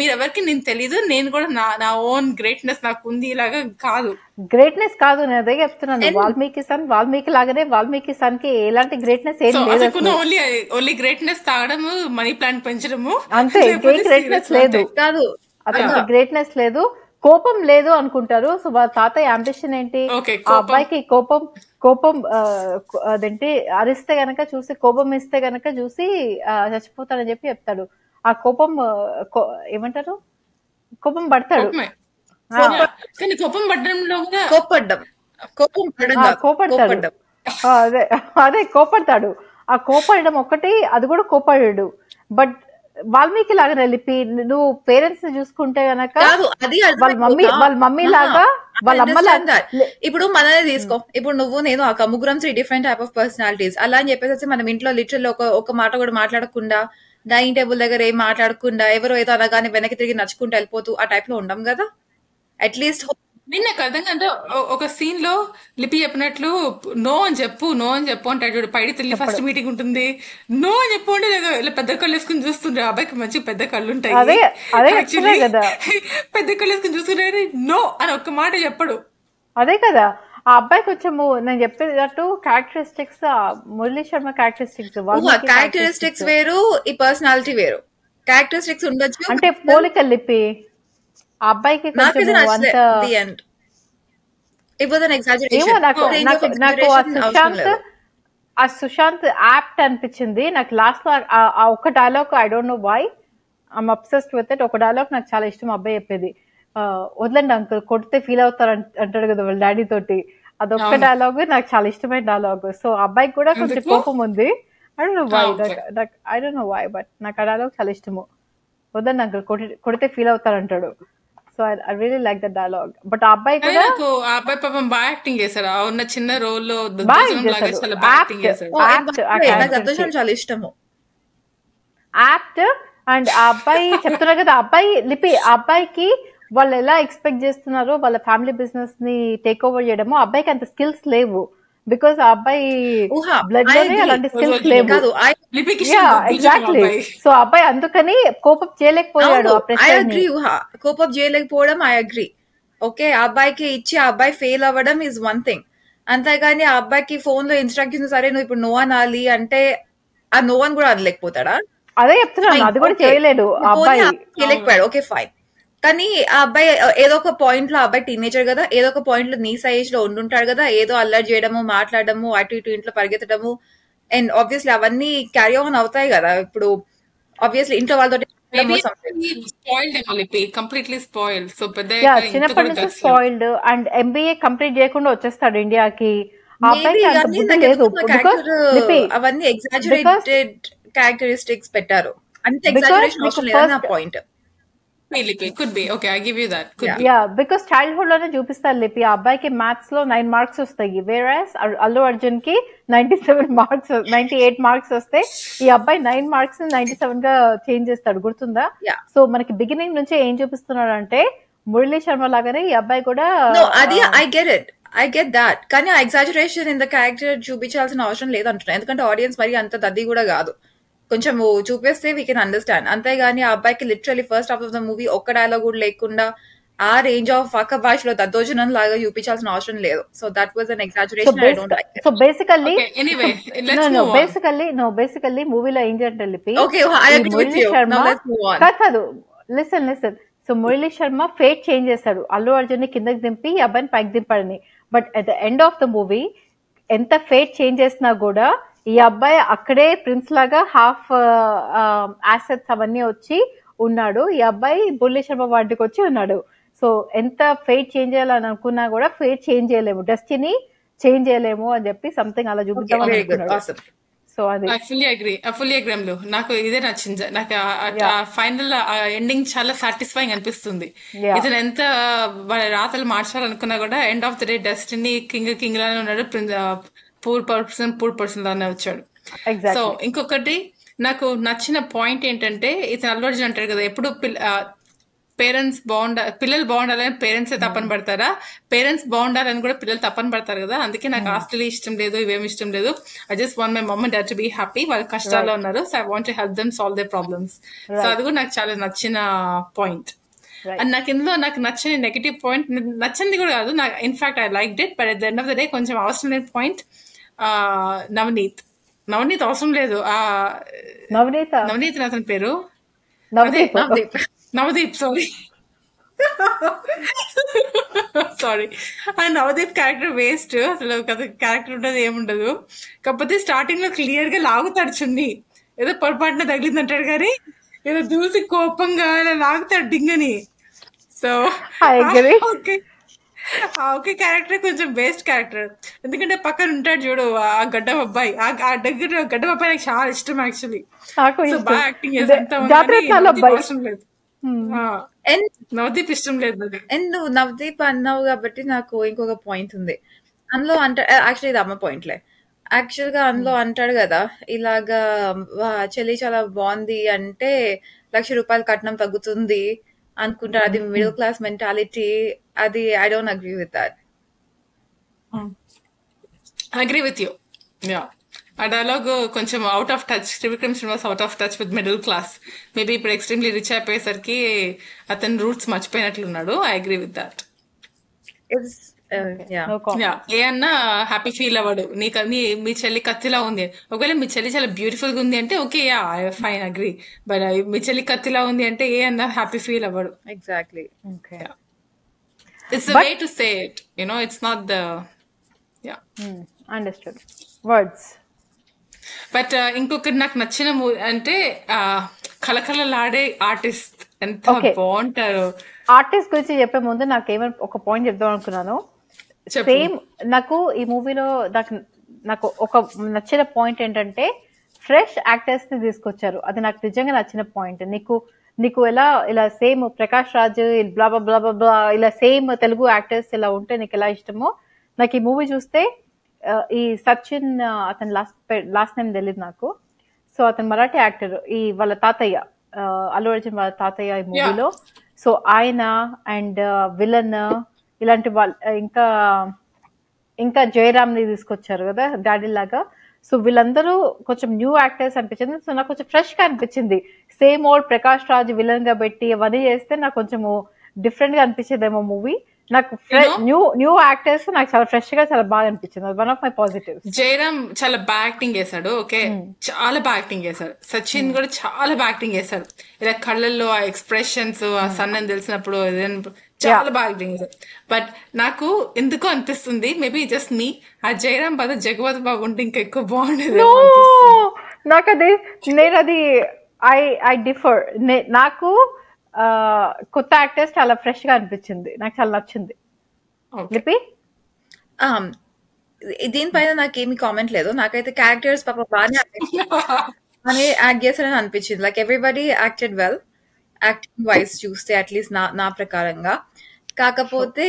మీరు ఎవరికి నేను తెలీదు, నేను కూడా నా ఓన్ గ్రేట్నెస్ నాకు ఉంది ఇలాగా కాదు. గ్రేట్నెస్ కాదు, నేను అదే చెప్తున్నాను. వాల్మీకి లాగానే వాల్మీకి సన్ కి ఎలాంటి గ్రేట్నెస్ ఏం లేదు. ఓన్లీ గ్రేట్నెస్ తాగడము, మనీ ప్లాంట్ పెంచడము, అంతే. గ్రేట్నెస్ లేదు, కాదు అతనికి గ్రేట్నెస్ లేదు, కోపం లేదు అనుకుంటారు. సో వాళ్ళ తాతయ్య అంబిషన్ ఏంటి, ఆ అబ్బాయికి కోపం అదేంటి అరిస్తే గనక చూసి, కోపం ఇస్తే గనక చూసి చచ్చిపోతాడని చెప్పి చెప్తాడు. ఆ కోపం ఏమంటారు, కోపం పడతాడు. కానీ కోపం పడడంలో కోపడతాడు, అదే కోపడతాడు. ఆ కోపడడం ఒక్కటి, అది కూడా కోపడాడు. బట్ వాల్మీకి లాగానే లిపి, నువ్వు పేరెంట్స్ ని చూసుకుంటే గనక వాళ్ళ మమ్మీ లాగా, వాళ్ళ అమ్మ లాగా. ఇప్పుడు మననే తీసుకో, ఇప్పుడు నువ్వు నేను ఒక ముగ్గురం 3 డిఫరెంట్ టైప్ ఆఫ్ పర్సనాలిటీస్. అలా అని చెప్పేసి మనం ఇంట్లో లిటరల్ ఒక మాట కూడా మాట్లాడకుండా, డైనింగ్ టేబుల్ దగ్గర ఏం మాట్లాడకుండా, ఎవరో ఏదో అనగానే వెనక్కి తిరిగి నడుచుకుంటూ వెళ్ళిపోతూ ఆ టైప్ లో ఉండం కదా. అట్లీస్ట్ నాకు అర్థం కాదు, ఒక సీన్ లో లిపి చెప్పినట్లు నో అని చెప్పు అంటాడు చూడు. పైడి తల్లి ఫస్ట్ మీటింగ్ ఉంటుంది, నో అని చెప్పు అంటే ఇలా పెద్ద కళ్ళు వేసుకుని చూస్తుండే. అబ్బాయికి మంచి పెద్ద కళ్ళు ఉంటాయి, పెద్ద కళ్ళు వేసుకుని చూస్తుంటే నో అని ఒక్క మాట చెప్పడు. అదే కదా ఆ అబ్బాయి కొంచెము, నేను చెప్పేటట్టు క్యారెక్టరిస్టిక్స్, మురళీ శర్మ క్యారెక్టరిస్టిక్స్ వేరు, ఈ పర్సనాలిటీ వేరు. క్యారెక్టరిస్టిక్స్ ఉండొచ్చు. అంటే పోలిక లిపి ఆ అబ్బాయికి కొంచెం నాకైతే నచ్చలే అంత the end. It was an ఏమో ఎగ్జాజరేషన్. నాకు రేంజ్ ఆఫ్ నాకు నాకు ఆ ఎగ్జాజరేషన్ అవసరం సుశాంత్ లేదు. ఆ సుశాంత్ యాప్ట్ అనిపించింది నాకు లాస్ట్ లో ఆ ఒక్క dialogue. I don't know why I'm obsessed with it. ఒక డైలాగ్ నాకు చాలా ఇష్టం. అబ్బాయి చెప్పేది వదలండి అంకుల్ కొడితే ఫీల్ అవుతారు అంటాడు కదా వాళ్ళ డాడీ తోటి. అదొక్క అవును. డైలాగ్ నాకు చాలా ఇష్టమైన డైలాగ్. సో అబ్బాయికి కూడా కొంచెం ఎందుకు? కోపం ఉంది. I don't know why okay. I don't know why but నాకు ఆ డైలాగ్ చాలా ఇష్టము. వద్దండి అంకుల్ కొడితే ఫీల్ అవుతారు అంటాడు. So I really like the dialogue. But ఆ అబ్బాయి కానీ కూడా నాకు ఆ అబ్బాయి పాపం బాగా యాక్టింగ్ చేశాడు. ఆ ఉన్న చిన్న రోల్ లో బాగా దద్దోజనం లాగా చేశాడు. చాలా బాగా యాక్టింగ్ యాప్ట్ చేశాడు. యాప్ట్ ఆ నాకు క్యారెక్టర్ కి దద్దోజనం చాలా ఇష్టము. యాప్ట్. అండ్ ఆ అబ్బాయి చెప్తున్నా కదా ఆ అబ్బాయి లిపి ఆ అబ్బాయికి వాళ్ళు ఎలా ఎక్స్పెక్ట్ చేస్తున్నారో వాళ్ళ ఫ్యామిలీ బిజినెస్ ని టేక్ ఓవర్ చేయడము. ఆ అబ్బాయికి అంత స్కిల్స్ లేవు. బికాస్ ఆ అబ్బాయి ఊహా, బ్లడ్ I లోనే agree. అలాంటి స్కిల్స్ దద్దోజనం లేవు. కాదు, లిపికి యా ఇష్టం దద్దోజనం ఎగ్జాక్ట్లీ. అబ్బాయి. సో ఆ అబ్బాయి అందుకని కోపం చేయలేకపోయాడు అవును, ఆ ఐ ప్రెషర్ ని. అగ్రీ. ఊహా, కోపప్ చేయలేకపోవడం ఐ అగ్రీ. ఓకే, ఆ అబ్బాయికి ఇచ్చి ఆ అబ్బాయి ఫెయిల్ అవ్వడం ఈజ్ వన్ థింగ్. అంతేగాని ఆ అబ్బాయికి ఫోన్ లో ఇన్స్ట్రక్షన్స్ సరే నువ్వు ఇప్పుడు నో అనాలి అంటే ఆ నో అని కూడా అనలేకపోతాడా? అదే చెప్తున్నాను. అది కూడా చేయలేడు ఆ పోనీ అబ్బాయి. చేయలేకపోయాడు, ఓకే ఫైన్. కానీ ఆ అబ్బాయి ఏదో ఒక పాయింట్ లో, ఆ అబ్బాయి టీనేజర్ కదా, ఏదో ఒక పాయింట్ లో నీ సైజ్ లో ఉండుంటాడు కదా, ఏదో అల్లరి చేయడము, మాట్లాడము, అటు ఇటు ఇంట్లో పరిగెత్తడము, అండ్ ఆబ్వియస్లీ అవన్నీ క్యారీ ఆన్ అవుతాయి కదా. ఇప్పుడు ఆబ్వియస్లీ ఇంట్లో వాళ్ళతో మేబీ స్పాయిల్డ్ ఏమో లిపి, కంప్లీట్లీ స్పాయిల్డ్. సో పెద్ద యా అయ్యాక ఇంత చిన్నప్పటి కూడా నుంచి గట్స్ లేవు. స్పాయిల్డ్. అండ్ ఎంబీఏ కంప్లీట్ చేయకుండా వచ్చేస్తాడు ఇండియాకి. ఆ మేబీ అబ్బాయికి అంత కానీ బుద్ధి నాకు లేదు. ఎందుకు బికాస్ క్యారెక్టర్ లిపి అవన్నీ బికాస్ ఎగ్జాజరేటెడ్ క్యారెక్టరిస్టిక్స్ పెట్టారు. అంత బికాస్ ఎగ్జాజరేషన్ మీకు అవసరం లేదని నా first point. Lipi could be okay, I give you that, could yeah be. Yeah because childhood లోనే చూపిస్తారు లిపి. ఆ అబ్బాయికి మ్యాథ్స్ లో 9 మార్క్స్ వస్తాయి. వేరస్ అల్లు అర్జున్ కి 97 మార్క్స్ 98 మార్క్స్ వస్తాయి. ఈ అబ్బాయి 9 మార్క్స్ 97 గా చేంజ్ చేస్తాడు. గుర్తుందా? యా సో మనకి బిగినింగ్ నుంచే ఏం చూపిస్తున్నాడు అంటే మురళీ శర్మ లాగానే ఈ అబ్బాయి కూడా నో, అది ఐ గెట్ దాట్. కానీ ఆ ఎగ్జాజరేషన్ ఇన్ ద క్యారెక్టర్ చూపించాల్సిన అవసరం లేదంటున్నా. ఎందుకంటే ఆడియన్స్ మరి అంత దద్ది కూడా కాదు. కొంచెం చూపిస్తే వీ కెన్ అండర్స్టాండ్. అంతేగాని ఆ అబ్బాయికి literally first half of the movie ఒక్క డైలాగ్ కూడా లేకుండా ఆ రేంజ్ ఆఫ్ పక్క భాషలో దద్దోజనం లాగా చూపించాల్సిన అవసరం లేదు. So that was un so exaggeration. I don't like so it. Basically okay, anyway let's move on. Basically మూవీలో ఏం చేయంటే లిపి ఓకే, ఐ ఈ agree with Murali you. Sharma now let's move on. కాదు listen so Murali Sharma fate change చేశాడు. అల్లు అర్జున్ ని కిందకి దింపి ఈ అబ్బాయిని పైకి దింపాడని. But at the end of the movie ఎంత ఫేట్ చేంజ్ చేసినా కూడా ఈ అబ్బాయి అక్కడే ప్రిన్స్ లాగా హాఫ్ అసెట్స్ అవన్నీ వచ్చి ఉన్నాడు. ఈ అబ్బాయి మురళీ శర్మ వాటికి వచ్చి ఉన్నాడు. సో ఎంత ఫేట్ చేంజ్ చేయాలని అనుకున్నా కూడా ఫేట్ చేంజ్ చేయలేము, డెస్టినీ చేంజ్ చేయలేము అని చెప్పి సంథింగ్ అలా ఓకే, చూపిద్దామని వెరీ గుడ్, అనుకున్నాడు. ఆసమ్. సో అది ఐ ఫుల్లీ అగ్రీ అమ్లు. నాకు ఇదే నచ్చింది. నాకు యా ఫైనల్ ఎండింగ్ చాలా సాటిస్ఫైయింగ్ అనిపిస్తుంది. యా ఇతను ఎంత వాళ్ళ రాతలు మార్చాలనుకున్నా కూడా end of the day destiny king లానే ఉన్నాడు, పూర్ పర్సన్ లానే వచ్చాడు. So exactly. ఇంకొకటి నాకు నచ్చిన పాయింట్ ఏంటంటే, ఇతను అల్లు అర్జున్ అంటాడు కదా ఎప్పుడు పేరెంట్స్ పిల్లలు బాగుండాలని పేరెంట్స్ తప్పన పడతారా, పేరెంట్స్ బాగుండాలని కూడా పిల్లలు తప్పన పడతారు కదా. అందుకే నాకు ఆస్తులు ఇష్టం లేదు, ఇవేమి ఇష్టం లేదు. I just want my mum and dad to be happy. వాళ్ళు కష్టాల్లో రైట్ ఉన్నారు, so I want to help them solve their problems. So right అది కూడా నాకు చాలా నచ్చిన పాయింట్. రైట్ అండ్ నాకు ఇందులో నాకు నచ్చిన నెగిటివ్ పాయింట్, నచ్చింది కూడా కాదు, నాకు in fact I like it, but at the end of the day కొంచెం అవసరం లేని పాయింట్ నవనీత్ అవసరం లేదు. నవనీత్ అతని పేరు నవదీప్ నవదీప్ సారీ ఆ నవదీప్ క్యారెక్టర్ వేస్ట్. అసలు క్యారెక్టర్ ఉండదు, ఏముండదు. కాకపోతే స్టార్టింగ్ లో క్లియర్ గా లాగుతాడు చున్ని, ఏదో పొరపాటున తగిలింది అంటాడు కానీ ఏదో దూసి కోపంగా లాగుతాడు డింగని. సో ఓకే క్యారెక్టర్ కొంచెం బేస్ట్ క్యారెక్టర్. ఎందుకంటే పక్కన ఉంటాడు చూడు ఆ గడ్డం అబ్బాయి, ఆ గడ్డం అబ్బాయి నాకు చాలా ఇష్టం యాక్చువల్లీ. సో బాగా యాక్టింగ్ చేసి అవసరం లేదు, నవదీప్ ఇష్టం లేదు. అండ్ నువ్వు నవదీప్ అన్నావు కాబట్టి నాకు ఇంకొక పాయింట్ ఉంది అందులో. అంటే యాక్చువల్లీ ఇది అమ్మ పాయింట్లే. యాక్చువల్ గా అందులో అంటాడు కదా ఇలాగా చెల్లి చాలా బాగుంది అంటే ₹1,00,000 కట్నం తగ్గుతుంది అనుకుంటారు. అది మిడిల్ క్లాస్ మెంటాలిటీ. అది I don't agree with that. Agree with you. Ya ఆ డైలాగ్ కొంచెం out of touch. Trivikram Srinivas out of touch with middle class. Maybe ఇప్పుడు ఎక్స్ట్రీమ్లీ రిచ్ అయిపోయేసరికి అతని రూట్స్ మర్చిపోయినట్లున్నాడు. I agree with that. Ya no comment. Ya ఏ అన్నా happy feel అవ్వడు. మీ చెల్లి కత్తిలా ఉంది, ఒకవేళ మీ చెల్లి చాలా బ్యూటిఫుల్ గా ఉంది అంటే okay, ya fine agree. But మీ చెల్లి కత్తిలా ఉంది అంటే ఏ అన్నా హ్యాపీ ఫీల్ అవ్వడు. Exactly. Okay, it's the way to say it, it's not the ya. Understood. Words. But ఇంకొకటి నాకు నచ్చిన మూవీ అంటే కలకలలాడే ఆర్టిస్ట్ ఎంత Okay. బాగుంటారు. ఆర్టిస్ట్ గురించి చెప్పే ముందు నాకేమైనా ఒక పాయింట్ చెప్దాం అనుకున్నాను. చెప్పు. సేమ్ నాకు ఈ మూవీలో నాకు ఒక నచ్చిన పాయింట్ ఏంటంటే ఫ్రెష్ యాక్టర్స్ ని తీసుకొచ్చారు. అది నాకు నిజంగా నచ్చిన పాయింట్. నీకు ఇలా సేమ్ ప్రకాష్ రాజ్ బ్లా బ్లా బ్లా బ్లా ఇలా సేమ్ తెలుగు యాక్టర్స్ ఇలా ఉంటే నీకు ఎలా ఇష్టమో, నాకు ఈ మూవీ చూస్తే ఈ సచిన్, అతని లాస్ట్ నేమ్ తెలియదు నాకు. సో అతను మరాఠీ యాక్టర్, ఈ వాళ్ళ తాతయ్య, అల్లు అర్జున్ వాళ్ళ తాతయ్య ఈ మూవీలో. సో ఆయన అండ్ విలన్ ఇలాంటి వాళ్ళు, ఇంకా జయరామ్ ని తీసుకొచ్చారు కదా డాడీ లాగా. సో వీళ్ళందరూ కొంచెం న్యూ యాక్టర్స్ అనిపించింది. సో నాకు కొంచెం ఫ్రెష్ గా అనిపించింది. Same old Prakash Raj villain గా పెట్టి అవన్నీ చేస్తే నాకు కొంచెం డిఫరెంట్ గా అనిపించేదేమో మూవీ. నాకు న్యూ యాక్టర్స్ నాకు చాలా ఫ్రెష్ గా చాలా బాగా అనిపించింది. One of my positives. Jayaram చాలా బాగా యాక్టింగ్ చేశాడు. ఓకే, చాలా బాగా యాక్టింగ్ చేశాడు. సచిన్ కూడా చాలా బాగా యాక్టింగ్ చేశాడు. ఇలా కళ్ళల్లో ఆ ఎక్స్ప్రెషన్స్, ఆ సన్ అని తెలిసినప్పుడు చాలా బాగా యాక్టింగ్ చేశాడు. బట్ నాకు ఎందుకో అనిపిస్తుంది, మేబీ జస్ట్ మీ, ఆ జయరామ్ బాధ జగవత్ బాబు ఉంటే ఇంకా ఎక్కువ బాగుండేది. నాకు అది ఐ డిఫర్. నాకు కొత్త యాక్టర్స్ చాలా ఫ్రెష్ గా అనిపించింది. నాకు చాలా నచ్చింది. లిపి దీనిపైన నాకేమి కామెంట్ లేదు. నాకైతే క్యారెక్టర్స్ పాప బాగానే యాక్ట్ చేశారని అనిపించింది. Like everybody acted well, acting wise చూస్తే అట్లీస్ట్ నా ప్రకారంగా. కాకపోతే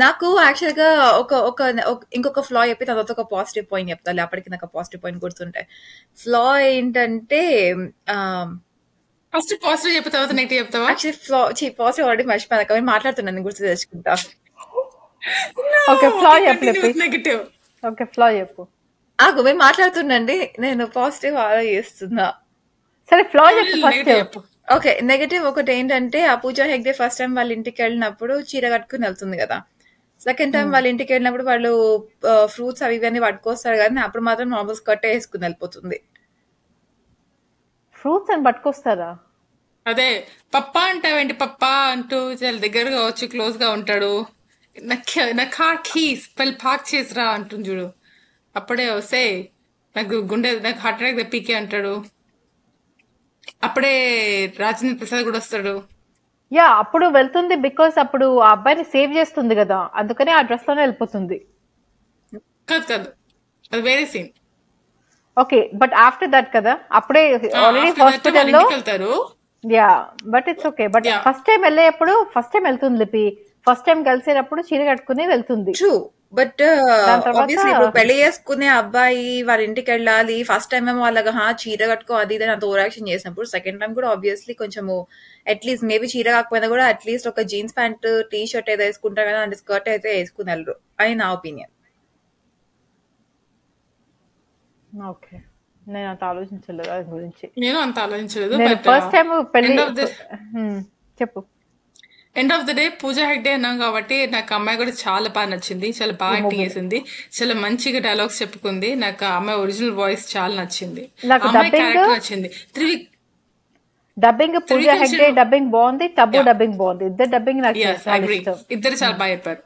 నాకు యాక్చువల్ గా ఇంకొక ఫ్లా చెప్పి తర్వాత ఒక పాజిటివ్ పాయింట్ చెప్తాను. అప్పటికి నాకు పాజిటివ్ పాయింట్ గుర్తుంటాయి. ఫ్లా ఏంటంటే ఫస్ట్ పాజిటివ్ చెప్పిన తర్వాత నెగిటివ్ చెప్తావా? యాక్చువల్లీ పాజిటివ్ ఆల్రెడీ మర్చిపోయాను కాబట్టి మాట్లాడుతున్నాను, గుర్తు తెచ్చుకుంటా. ఓకే, ఫ్లా చెప్పు. నెగిటివ్. ఓకే, ఫ్లా చెప్పు. మీరు మాట్లాడుతుండండి, నేను పాజిటివ్ ఆలోచిస్తున్నా. సరే, ఫ్లా చెప్పు ఫస్ట్. ఓకే, నెగటివ్ ఒకటి ఏంటంటే ఆ పూజా హెగ్డే ఫస్ట్ టైం వాళ్ళ ఇంటికి వెళ్ళినప్పుడు చీర కట్టుకుని వెళ్తుంది కదా. సెకండ్ టైం వాళ్ళ ఇంటికి వెళ్ళినప్పుడు వాళ్ళు ఫ్రూట్స్ అవి ఇవన్నీ పట్టుకొస్తారు కానీ అప్పుడు మాత్రం నార్మల్ స్కర్ట్ వేసుకుని వెళ్ళిపోతుంది. ఫ్రూట్స్ అని పట్టుకొస్తారా? అదే పప్పా అంటావేంటి, పప్పా అంటూ చాలా దగ్గరగా వచ్చి క్లోజ్ గా ఉంటాడు. నా కార్ కీస్ పార్క్ చేసిరా అంటుంది చూడు. అప్పుడే వస్తే నాకు హార్ట్ అటాక్ తెప్పికే అంటాడు. అప్పుడే రాజేంద్ర ప్రసాద్ కూడా వస్తాడు. యా, అప్పుడు వెళ్తుంది బికాస్ అప్పుడు ఆ అబ్బాయిని సేవ్ చేస్తుంది కదా, అందుకనే ఆ డ్రెస్ లోనే వెళ్ళిపోతుంది. కాదు, అది వేరే scene. Okay, but after that కదా, అప్పుడే ఆల్రెడీ హాస్పిటల్ లో వెళ్తారు. Yeah, but it's okay. But first time వెళ్తుంది లిపి. ఫస్ట్ టైం కలిసేటప్పుడు చీర కట్టుకుని వెళ్తుంది. ట్రూ, బట్ ఆబ్వియస్లీ ఇప్పుడు పెళ్లి చేసుకునే అబ్బాయి వాళ్ళ ఇంటికి వెళ్ళాలి. ఫస్ట్ టైం ఏమో వాళ్ళగా చీర కట్టుకో అది ఇది అంత ఓవర్ యాక్షన్ చేసినప్పుడు సెకండ్ టైం కూడా ఆబ్వియస్లీ కొంచెము అట్లీస్ట్ మేబీ చీర కాకపోయినా కూడా అట్లీస్ట్ ఒక జీన్స్ ప్యాంట్ టీ షర్ట్ ఏదో వేసుకుంటారు కదా, అంటే స్కర్ట్ అయితే వేసుకుని వెళ్ళరు అని నా ఒపీనియన్. ఓకే, నేను అంత ఆలోచించలేదు దాని గురించి. నేను అంత ఆలోచించలేదు. ఫస్ట్ టైం పెళ్లి చెప్పు. End of the day Pooja Hegde అన్నాం కాబట్టి నాకు అమ్మాయి కూడా చాలా బాగా నచ్చింది. చాలా బాగా యాక్టింగ్ చేసింది. చాలా మంచిగా డైలాగ్స్ చెప్పుకుంది. నాకు ఆ అమ్మాయి ఒరిజినల్ వాయిస్ చాలా నచ్చింది. అమ్మాయి క్యారెక్టర్ నచ్చింది. డబ్బింగ్ పూజా హెగ్డే డబ్బింగ్ బాగుంది, టబ్బు డబ్బింగ్ బాగుంది. ఇద్దరు డబ్బింగ్ ఇద్దరు చాలా బాగా చెప్పారు.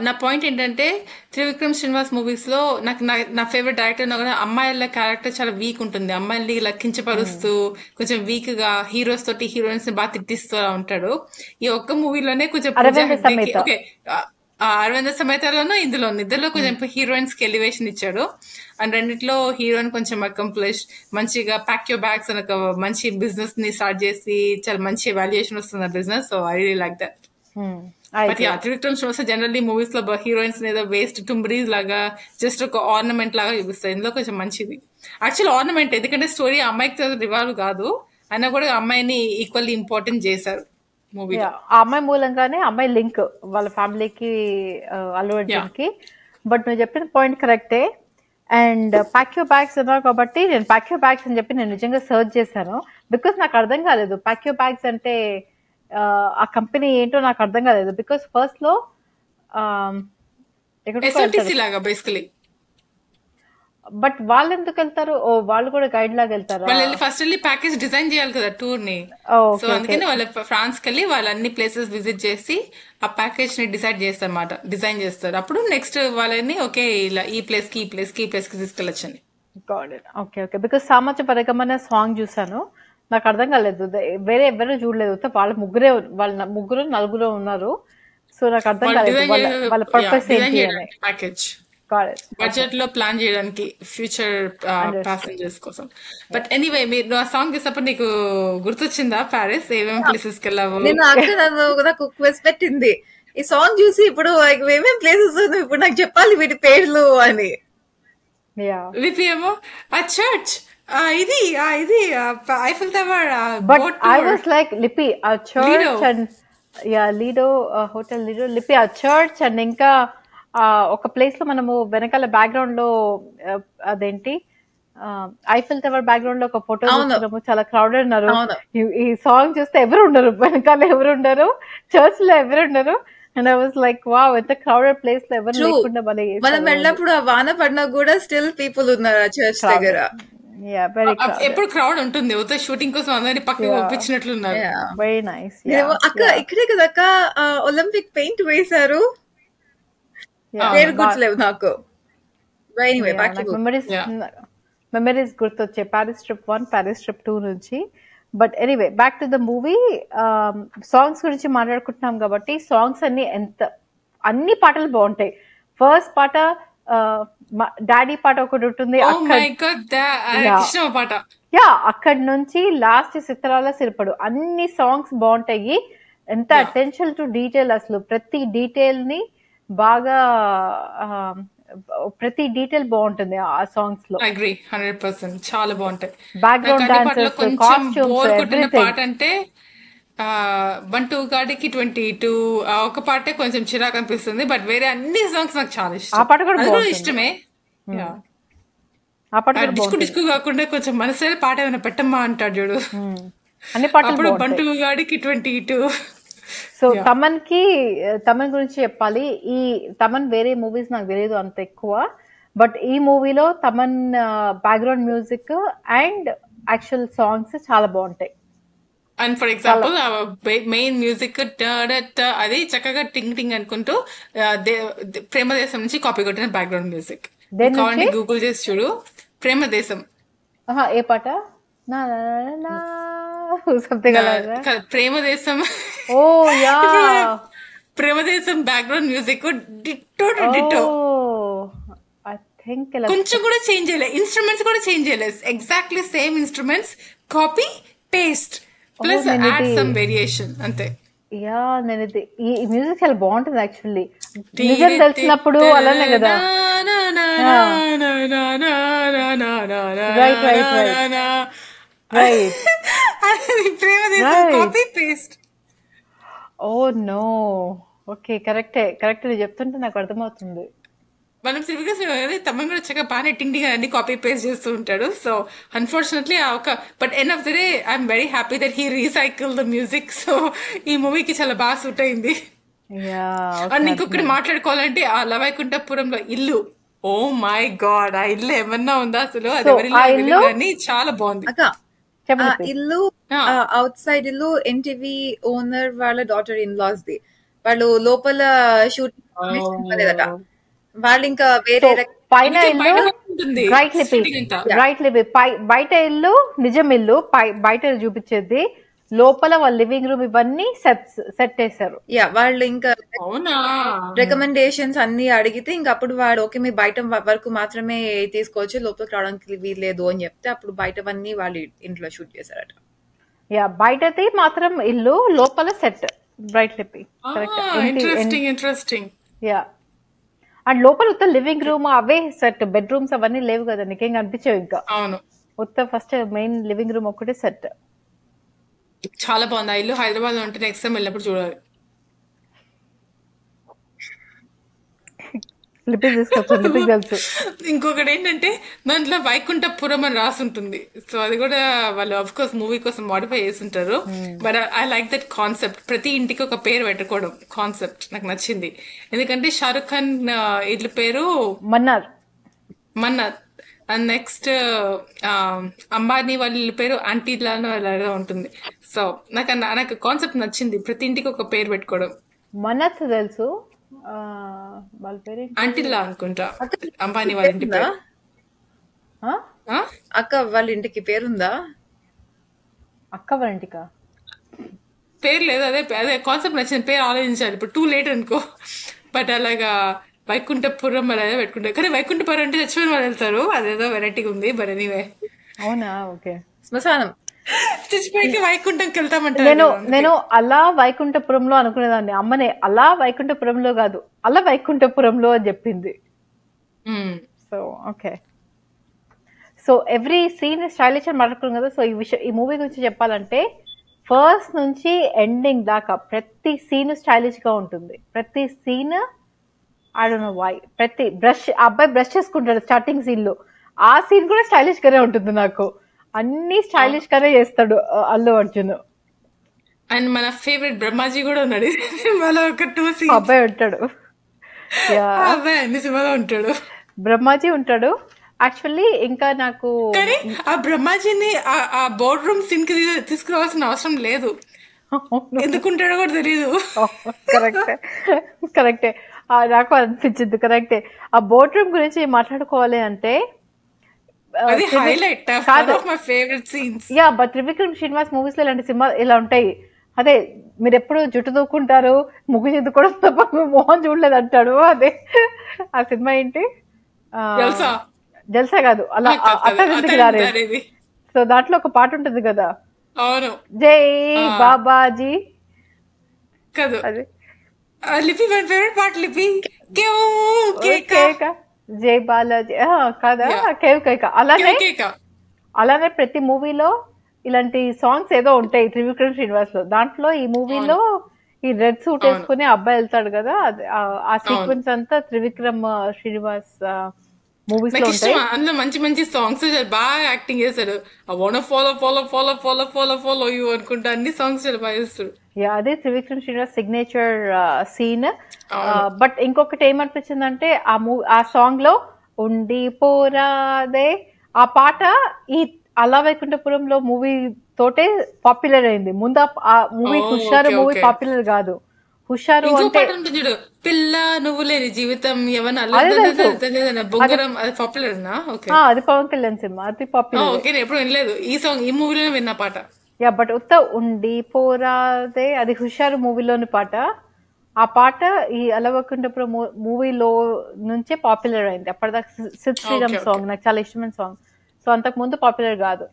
నా పాయింట్ ఏంటంటే త్రివిక్రమ్ శ్రీనివాస్ మూవీస్ లో నాకు నా ఫేవరెట్ డైరెక్టర్ కూడా అమ్మాయిల క్యారెక్టర్ చాలా వీక్ ఉంటుంది. అమ్మాయిల్ని ఇలా కించపరుస్తూ కొంచెం వీక్ గా హీరోస్ తోటి హీరోయిన్స్ ని బాగా తిట్టిస్తూ ఉంటాడు. ఈ ఒక్క మూవీలోనే కొంచెం ఓకే, అరవింద సమేతలోనూ ఇద్దరులో కొంచెం హీరోయిన్స్ కి ఎలివేషన్ ఇచ్చాడు. అండ్ రెండిట్లో హీరోయిన్ కొంచెం అకంప్లిష్ మంచిగా ప్యాక్ యువర్ బ్యాగ్స్ అని ఒక మంచి బిజినెస్ ని స్టార్ట్ చేసి చాలా మంచి వాల్యుయేషన్ వస్తుంది ఆ business. So I really like that. But Trivikram Srinivas generally movies లో హీరోయిన్స్ ఏదో వేస్ట్ టుంబ్రీస్ లాగా జస్ట్ ఒక ఆర్నమెంట్ లాగా చూపిస్తారు. ఇందులో కొంచెం మంచిది యాక్చువల్ ఆర్నమెంట్, ఎందుకంటే స్టోరీ అమ్మాయికి రివాల్వ్ కాదు అయినా కూడా అమ్మాయిని ఈక్వల్లీ ఇంపార్టెంట్ చేశారు మూవీ. ఆ అమ్మాయి మూలంగానే అమ్మాయి లింక్ వాళ్ళ ఫ్యామిలీకి, అల్లు అర్జున్ కి. బట్ నువ్వు చెప్పిన పాయింట్ కరెక్టే. అండ్ ప్యాక్ యువర్ బ్యాగ్స్ అన్నావు కాబట్టి నేను ప్యాక్ యువర్ బ్యాగ్స్ అని చెప్పి నేను నిజంగా సర్చ్ చేశాను. బికాస్ నాకు అర్థం కాలేదు ప్యాక్ యువర్ బ్యాగ్స్ అంటే ఆ కంపెనీ ఏంటో నాకు అర్థం కాలేదు. బికాస్ ఫస్ట్ లో ఎక్కడికో ఎస్ఆర్టీసీ వెళ్తారు. లాగా బేసికలీ. బట్ వాళ్ళు ఎందుకు వెళ్తారు? ఓ వాళ్ళు కూడా గైడ్ లాగా వెళ్తారా? వాళ్ళు ఫస్ట్ వెళ్ళి ప్యాకేజ్ డిజైన్ చేయాలి కదా టూర్ ని. సో ఓకే ఓకే అందుకని వాళ్ళు ఫ్రాన్స్ కి వెళ్ళి వాళ్ళు అన్ని ప్లేసెస్ విజిట్ చేసి ఆ ప్యాకేజ్ ని డిసైడ్ చేస్తారు అన్నమాట, డిజైన్ చేస్తారు. అప్పుడు నెక్స్ట్ వాళ్ళని ఓకే ఇలా ఈ ప్లేస్ కి ఈ ప్లేస్ కి ఈ ప్లేస్ కి తీసుకెళ్ళొచ్చని. Got it. Okay okay because Samajavaragamana song చూసాను, నాకు అర్థం కాలేదు. వేరే ఎవరు చూడలేదు, వాళ్ళ ముగ్గురే, వాళ్ళ ముగ్గురు నలుగురు ఉన్నారు. సో నాకు అర్థం వాళ్ళు కాలేదు వాళ్ళ వాళ్ళ పర్పస్ డిజైన్ ఏంటి అని. చేయడానికి ప్యాకేజ్ గాట్ ఇట్. బడ్జెట్ లో ప్లాన్ చేయడానికి ఫ్యూచర్ అండర్స్టూడ్. ప్యాసింజర్స్ కోసం. బట్ ఎనీవే మీరు ఆ సాంగ్ చేసినప్పుడు నీకు గుర్తొచ్చిందా ప్యారిస్ ఏమేమి ప్లేసెస్ కి వెళ్ళావు? నేను అక్క నాకు క్వెస్ట్ పెట్టింది ఈ సాంగ్ చూసి, ఇప్పుడు ఏమేం ప్లేసెస్ ఇప్పుడు నాకు చెప్పాలి వీటి పేర్లు అని. యా లిపి ఏమో ఆ చర్చ్, ఇది Eiffel tower, but boat I tool, was like లిపి ఆ చర్చ్ అండ్ యా లీడో హోటల్ లీడో లిపి ఆ చర్చ్ అండ్ ఇంకా ఒక ప్లేస్ లో మనము వెనకాల బ్యాక్గ్రౌండ్ లో అదేంటి ఐఫిల్ టవర్ బ్యాక్గ్రౌండ్ లో ఒక ఫోటో చూస్తున్నాము, చాలా క్రౌడెడ్ ఉన్నారు. ఈ సాంగ్ చూస్తే ఎవరు ఉండరు, వెనకాల ఎవరు ఉండరు, చర్చ్ లో ఎవరు ఉండరు. And I was like wow, ఎంత క్రౌడెడ్ ప్లేస్ లో ఎవరు లేకుండా మనం వెళ్ళినప్పుడు ఆ వాన పడినా కూడా స్టిల్ పీపుల్ ఉన్నారు ఆ చర్చ్ దగ్గర. ఎప్పుడు క్రౌడ్ ఉంటుంది. ఉత్త షూటింగ్ కోసం అందరినీ పక్కకి పంపించినట్లున్నారు. Very nice. అక్క ఇక్కడే కదా అక్క ఒలింపిక్ పెయింట్ వేశారు, పేరు గుర్తులేవు నాకు. మెమరీస్ గుర్తొచ్చే ప్యారిస్ ట్రిప్ 1, ప్యారిస్ ట్రిప్ 2 నుంచి. But anyway back to the movie. Songs గురించి మాట్లాడుకుంటున్నాం కాబట్టి సాంగ్స్ అన్ని పాటలు బాగుంటాయి. ఫస్ట్ పాట డాడీ పాట ఒకటి ఉంటుంది, యా అక్కడి నుంచి లాస్ట్ చిత్రాల సిరిపడు అన్ని సాంగ్స్ బాగుంటాయి. ఎంత అటెన్షన్ టు డీటెయిల్, అసలు ప్రతి డీటెయిల్ ని బాగా ప్రతి డీటెయిల్ బాగుంటుంది ఆ సాంగ్స్ లో. అగ్రీ 100%. చాలా బాగుంటాయి. Background dancers, costumes, everything. పాట అంటే బంటు గాడికి 22 ఒక పాటే కొంచెం చిరాకు అనిపిస్తుంది, బట్ వేరే అన్ని సాంగ్స్ నాకు చాలా ఇష్టం. ఆ పాట కూడా ఇష్టమే. ఆ పాట డిస్కు డిస్కు కాకుండా కొంచెం మనసులో పాట ఏమైనా పెట్టమ్మా అంటాడు చూడు, అన్ని పాటలు అప్పుడు బంటు గాడికి 22. సో తమన్ గురించి చెప్పాలి. ఈ తమన్ వేరే మూవీస్ నాకు తెలియదు అంత ఎక్కువ, బట్ ఈ మూవీలో Thaman background music and actual songs చాలా బాగుంటాయి. And for example main music అది చక్కగా టింగ్ టింగ్ అనుకుంటూ ప్రేమదేశం నుంచి కాపీ కొట్టిన బ్యాక్గ్రౌండ్ మ్యూజిక్. కావాలంటే గూగుల్ చేసి చూడు, ప్రేమదేశం. ఏ పాట? Premadesam. Oh ya, Premadesam background music ditto ditto. కొంచెం కూడా చేంజ్ చేయలేదు, ఇన్స్ట్రుమెంట్స్ కూడా చేంజ్ చేయలేదు, exactly same instruments, copy paste plus add some variation అంతే. యా నేను ఈ మ్యూజిక్ చాలా బాగుంటుంది యాక్చువల్లీ, నిజం తెలిసినప్పుడు అలానే కదా. Right right right copy paste. Oh no, okay correct చెప్తుంటే నాకు అర్థమవుతుంది. మనం సివిగా తమన్ కూడా చక్కగా బాగానే టింగ్ అన్ని కాపీ పేస్ట్ చేస్తూ ఉంటాడు. So unfortunately but end of the day I'm very happy that he recycle the music. So ఈ మూవీకి చాలా బాగా సూట్ అయింది. అండ్ ఇంకొకటి మాట్లాడుకోవాలంటే ఆ లవైకుంఠపురంలో ఇల్లు, ఓ మై గాడ్, ఆ ఇల్లు ఏమన్నా ఉందా అసలు? అది ఎవరి చాలా బాగుంది. ఇల్లు అవుట్ సైడ్ ఇల్లు ఎన్టీవీ ఓనర్ వాళ్ళ డాటర్ ఇన్ లాస్ ది. వాళ్ళు లోపల షూటింగ్ వాళ్ళు ఇంకా వేరే పైన ఇల్లు రైట్ లిపి బయట ఇల్లు నిజం ఇల్లు, బయట చూపించేది, లోపల వాళ్ళ లివింగ్ రూమ్ ఇవన్నీ సెట్ చేశారు. యా వాళ్ళు ఇంకా రికమెండేషన్స్ అన్ని అడిగితే ఇంకా అప్పుడు వాడు ఓకే మీ బయట వరకు మాత్రమే తీసుకోవచ్చు, లోపలికి రావడానికి వీల్లేదు అని చెప్తే అప్పుడు బయటవన్నీ వాళ్ళు ఇంట్లో షూట్ చేశారట. యా బయటది మాత్రం ఇల్లు, లోపల సెట్ బ్రైట్ లిపి. ఇంట్రెస్టింగ్. యా అండ్ లోపల ఉత్త లివింగ్ రూమ్ అవే సెట్, బెడ్రూమ్స్ అవన్నీ లేవు కదా, నీకేం కనిపించావు ఇంకా. అవును, ఉత్త ఫస్ట్ మెయిన్ లివింగ్ రూమ్ ఒకటే సెట్. చాలా బాగుంది ఆ ఇల్లు. హైదరాబాద్ లో ఉంటే నెక్స్ట్ టైం వెళ్ళినప్పుడు చూడాలి. లిపి తీసుకొచ్చాను, లిపికి తెలుసు. ఇంకొకటి ఏంటంటే దాంట్లో వైకుంఠపురం అని రాసి ఉంటుంది. సో అది కూడా వాళ్ళు ఆఫ్ కోర్స్ మూవీ కోసం మాడిఫై చేసి ఉంటారు. But I like that concept. ప్రతి ఇంటికి ఒక పేరు పెట్టుకోవడం కాన్సెప్ట్ నాకు నచ్చింది. ఎందుకంటే షారుఖ్ ఖాన్ ఇట్ల పేరు మన్నార్. మన్నార్. అండ్ నెక్స్ట్ అంబానీ వాళ్ళ ఇల్లు పేరు ఆంటీలా అలాగే ఉంటుంది. సో నాకు కాన్సెప్ట్ నచ్చింది, ప్రతి ఇంటికి ఒక పేరు పెట్టుకోవడం. మన్నత్ తెలుసు, వాళ్ళ పేరు ఆంటీలా అనుకుంటా అంబానీ వాళ్ళ ఇంటి పేరు. అక్క వాళ్ళ ఇంటికి పేరుందా? అక్క వాళ్ళ ఇంటికా? పేరు లేదు, అదే అదే కాన్సెప్ట్ నచ్చింది, పేరు ఆలోచించాలి. ఇప్పుడు టూ లేట్ అనుకో. బట్ అలాగా వైకుంఠపురం అలా పెట్టుకుంటారు. కానీ వైకుంఠపురం అంటే చచ్చిపోయిన వాళ్ళు వెళ్తారు, అదేదో వెరైటీగా ఉంది. But anyway. అవునా? ఓకే. శ్మశానం. చచ్చిపోయి వైకుంఠంకి వెళ్తామంటారు. నేను అలా వైకుంఠపురంలో అనుకునేదాన్ని. అమ్మనే అలా వైకుంఠపురంలో కాదు, అలా వైకుంఠపురంలో అని చెప్పింది. So okay. So every scene stylish అని మాట్లాడుకున్నాం కదా. సో ఈ మూవీ గురించి చెప్పాలంటే ఫస్ట్ నుంచి ఎండింగ్ దాకా ప్రతి సీన్ స్టైలిష్ గా ఉంటుంది. ప్రతి scene I don't know why. ప్రతి అబ్బాయి బ్రష్ చేసుకుంటాడు స్టార్టింగ్ సీన్ లో, ఆ సీన్ కూడా స్టైలిష్ గానే ఉంటుంది. నాకు అన్ని స్టైలిష్ గానే చేస్తాడు అల్లు అర్జున్. అండ్ మన ఫేవరెట్ బ్రహ్మాజీ కూడా ఉన్నాడు సినిమాలో. ఒక 2 సీన్స్ అబ్బాయి ఉంటాడు, అబ్బాయి అన్ని సినిమాలో ఉంటాడు, బ్రహ్మాజీ ఉంటాడు. యాక్చువల్లీ ఇంకా నాకు కానీ ఆ బ్రహ్మాజీని ఆ బోర్డ్ రూమ్ సీన్ కి తీసుకురావాల్సిన అవసరం లేదు. ఎందుకుంటాడో కూడా తెలియదు. కరెక్టే, నాకు అనిపించింది. కరెక్టే. ఆ బోర్డ్ రూమ్ గురించి మాట్లాడుకోవాలి అంటే అది highlight of my favourite scenes. Yeah, but Trivikram Srinivas movies లో ఇలాంటి సినిమా ఇలా ఉంటాయి. అదే మీరు ఎప్పుడు జుట్టు దూకుంటారు, ముగ్గు చెద్దుకోవడం తప్ప మోహన్ చూడలేదు అంటాడు. అదే ఆ సినిమా ఏంటి? జల్సా కాదు, అలా అత్తగింటికి రాలేదు. సో దాంట్లో ఒక పాట ఉంటుంది కదా, అవును, జై బాబాజీ కాదు అది లిపి. మై ఫేవరెట్ పాట లిపి. జై బాలాజీ కదా, కేవ్ కేక. అలానే ప్రతి మూవీలో ఇలాంటి సాంగ్స్ ఏదో ఉంటాయి త్రివిక్రమ్ శ్రీనివాస్ లో. దాంట్లో ఈ మూవీలో ఈ రెడ్ సూట్ వేసుకుని అబ్బాయి వెళ్తాడు కదా, ఆ సీక్వెన్స్ అంతా త్రివిక్రమ్ శ్రీనివాస్ మూవీస్ లో ఉంటాయి. అందులో మంచి మంచి సాంగ్స్ బాగా యాక్టింగ్ చేశాడు. Follow follow follow follow follow follow you అనుకుంటా అన్ని సాంగ్స్ బాగా చేస్తాడు. అదే Trivikram Srinivas signature scene. But ఇంకొకటి ఏమనిపించిందంటే ఆ సాంగ్ లో ఉండిపోరాదే ఆ పాట ఈ అలా వైకుంఠపురంలో మూవీ తోటే పాపులర్ అయింది. ముందు ఆ మూవీ హుషారు మూవీ పాపులర్ కాదు. హుషారు అంటే పిల్ల నువ్వు లేని జీవితం అది పవన్ కళ్యాణ్ సినిమా, అది పాపులర్. ఎప్పుడు వినలేదు ఈ సాంగ్, ఈ మూవీలోనే విన్న పాట. యా, బట్ ఉత్త ఉండి పోరాదే అది హుషారు మూవీలోని పాట. ఆ పాట ఈ అలవకుంఠపురం మూవీలో నుంచే పాపులర్ అయింది. అప్పటిదాకా సిద్ శ్రీరామ్ సాంగ్ నాకు చాలా ఇష్టమైన సాంగ్. సో అంతకు ముందు పాపులర్ కాదు.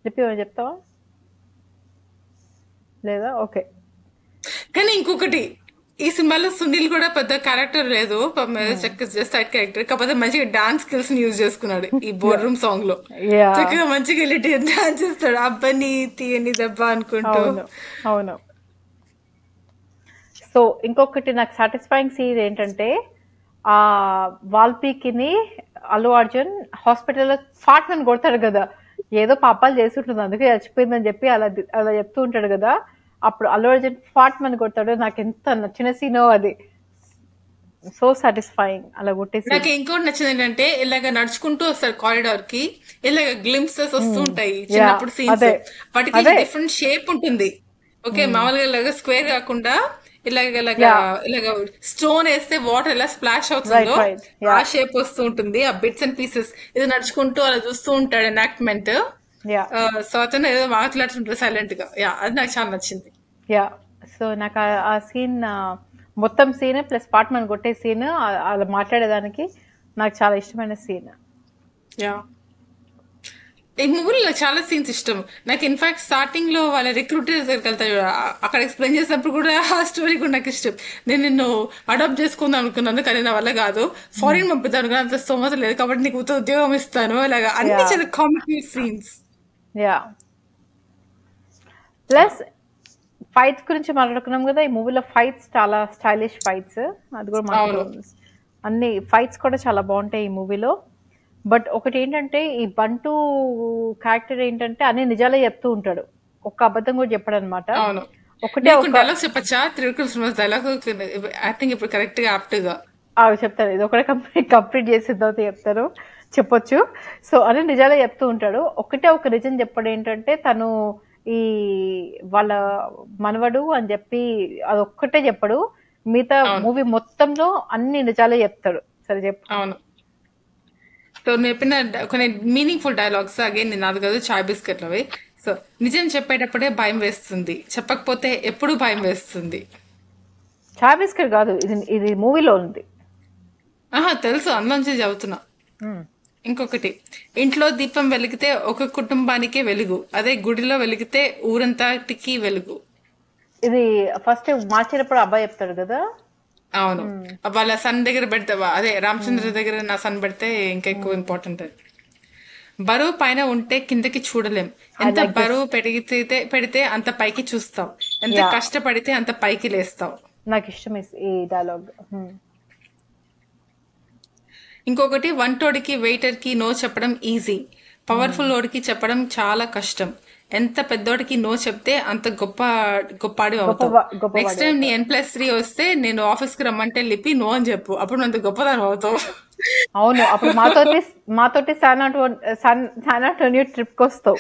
చెప్పి చెప్తావా లేదా? ఓకే. కానీ ఇంకొకటి, ఈ సినిమాలో సునీల్ కూడా పెద్ద క్యారెక్టర్ లేదు, సైడ్ క్యారెక్టర్. కాకపోతే మంచిగా డాన్స్ స్కిల్స్ ని యూజ్ చేసుకున్నాడు ఈ బోర్డ్ రూమ్ సాంగ్ లో. చక్కగా మంచిగా వెళ్ళి డాన్స్ చేస్తాడు, అబ్బని తీయని దెబ్బ అనుకుంటూ. అవును. సో ఇంకొకటి నాకు సాటిస్ఫైయింగ్ సీన్ ఏంటంటే ఆ వాల్పీకిని అల్లు అర్జున్ హాస్పిటల్లో ఫాట్మని కొడతాడు కదా, ఏదో పాపాలు చేసి ఉంటుంది అందుకే చచ్చిపోయిందని చెప్పి అలా చెప్తూ ఉంటాడు కదా. అప్పుడు అల్లు అర్జున్ ఫాట్మని కొడతాడు. నాకు ఎంత నచ్చిన సీనో అది. సో సాటిస్ఫైయింగ్ అలా కొట్టేసి. నాకు ఇంకోటి నచ్చింది ఏంటంటే ఇలాగ నడుచుకుంటూ వస్తాడు కారిడార్ కి, ఇలాగ గ్లింప్సెస్ వస్తూ ఉంటాయి చిన్నప్పుడు సీన్స్. వాటికి డిఫరెంట్ షేప్ ఉంటుంది. ఓకే, మామూలుగా ఇలాగ స్క్వేర్ కాకుండా ఇలాగ స్టోన్ వేస్తే వాటర్ ఎలా స్ప్లాష్ అవుతుందో ఆ షేప్ వస్తూ ఉంటుంది. ఆ బిట్స్ అండ్ పీసెస్ ఇది నడుచుకుంటూ అలా చూస్తూ ఉంటాడు ఎనాక్ట్మెంట్. సో అతను ఏదో మాట్లాడుతుంటారు సైలెంట్ గా. అది నాకు చాలా నచ్చింది. సో నాకు ఆ సీన్ మొత్తం సీన్ ప్లస్ పార్ట్మన్ కొట్టే సీన్ అలా మాట్లాడేదానికి నాకు చాలా ఇష్టమైన సీన్. ఈ మూవీలో చాలా సీన్స్ ఇష్టం నాకు. ఇన్ఫాక్ట్ స్టార్టింగ్ లో వాళ్ళ రిక్రూటర్ దగ్గరికి వెళ్తాడు, అక్కడ ఎక్స్ప్లెయిన్ చేసినప్పుడు కూడా ఆ స్టోరీ కూడా నాకు ఇష్టం. నేను నిన్ను అడాప్ట్ చేసుకుందాం అనుకున్నాను కానీ నా వల్ల కాదు, ఫారిన్ పంపిద్దాను కానీ అంత స్తోమత లేదు కాబట్టి నీకు ఉద్యోగం ఇస్తాను, అలాగా అన్ని చాలా కామెడీ సీన్స్. ప్లస్ ఫైట్స్ గురించి మాట్లాడుకున్నాం కదా, ఈ మూవీలో ఫైట్స్ చాలా స్టైలిష్ ఫైట్స్, అది కూడా మాట్లాడుకున్నాం. అన్ని ఫైట్స్ కూడా చాలా బాగుంటాయి ఈ మూవీలో. బట్ ఒకటి ఏంటంటే ఈ బంటు క్యారెక్టర్ ఏంటంటే అన్ని నిజాలే చెప్తూ ఉంటాడు, ఒక్క అబద్ధం కూడా చెప్పాడు అనమాట. అవును. ఒకటే నీకు ఒక డైలాగ్స్ చెప్పచ్చా? Trivikram Srinivas dialogue I think ఇప్పుడు కరెక్ట్ గా యాప్ట్ గా. చెప్తాను, ఇది ఒకటే కంప్లీట్ చేసిన తర్వాత చెప్తాను, చెప్పొచ్చు. సో అన్ని నిజాలే చెప్తూ ఉంటాడు. ఒకటే ఒక నిజం చెప్పాడు ఏంటంటే తను ఈ వాళ్ళ మనవడు అని చెప్పి అదొక్కటే చెప్పడు, మిగతా అవును. మూవీ మొత్తంలో అన్ని నిజాలే చెప్తాడు. సరే చెప్పు. అవును. సో నువ్వు చెప్పిన కొన్ని మీనింగ్ఫుల్ డైలాగ్స్ అగైన్ నాది కాదు, చాయ్ బిస్కెట్లవి. సో నిజం చెప్పేటప్పుడే భయం వేస్తుంది, చెప్పకపోతే ఎప్పుడు భయం వేస్తుంది. చాయ్ బిస్కెట్ కాదు, ఇది మూవీలో ఉంది. ఆహా తెలుసు, అందులోంచి చదువుతున్నా. ఇంకొకటి, ఇంట్లో దీపం వెలిగితే ఒక కుటుంబానికే వెలుగు, అదే గుడిలో వెలిగితే ఊరంతటికి వెలుగు. ఇది ఫస్ట్ మార్చేటప్పుడు అబ్బాయి చెప్తాడు కదా. అవును. వాళ్ళ సన్ దగ్గర పెడితే, అదే రామచంద్ర దగ్గర నా సన్ పెడితే ఇంకా ఎక్కువ ఇంపార్టెంట్. బరువు పైన ఉంటే కిందకి చూడలేం, ఎంత బరువు పెడితే అంత పైకి చూస్తాం, ఎంత కష్టపడితే అంత పైకి లేస్తాం. నాకు ఇష్టం ఈ డైలాగ్. ఇంకొకటి, వంటోడికి వెయిటర్ కి నో చెప్పడం ఈజీ, పవర్ఫుల్ ఓడికి చెప్పడం చాలా కష్టం, ఎంత పెద్దోడికి నో చెప్తే అంత గొప్పవాడి అవుతావు. నెక్స్ట్ టైం నీ N+3 వస్తే నేను ఆఫీస్ కి రమ్మంటే లిపి నో అని చెప్పు, అప్పుడు అంత గొప్పదాని అవుతావు. అవును, అప్పుడు మాతోటి శాన్ ట్రిప్ కి వస్తావు.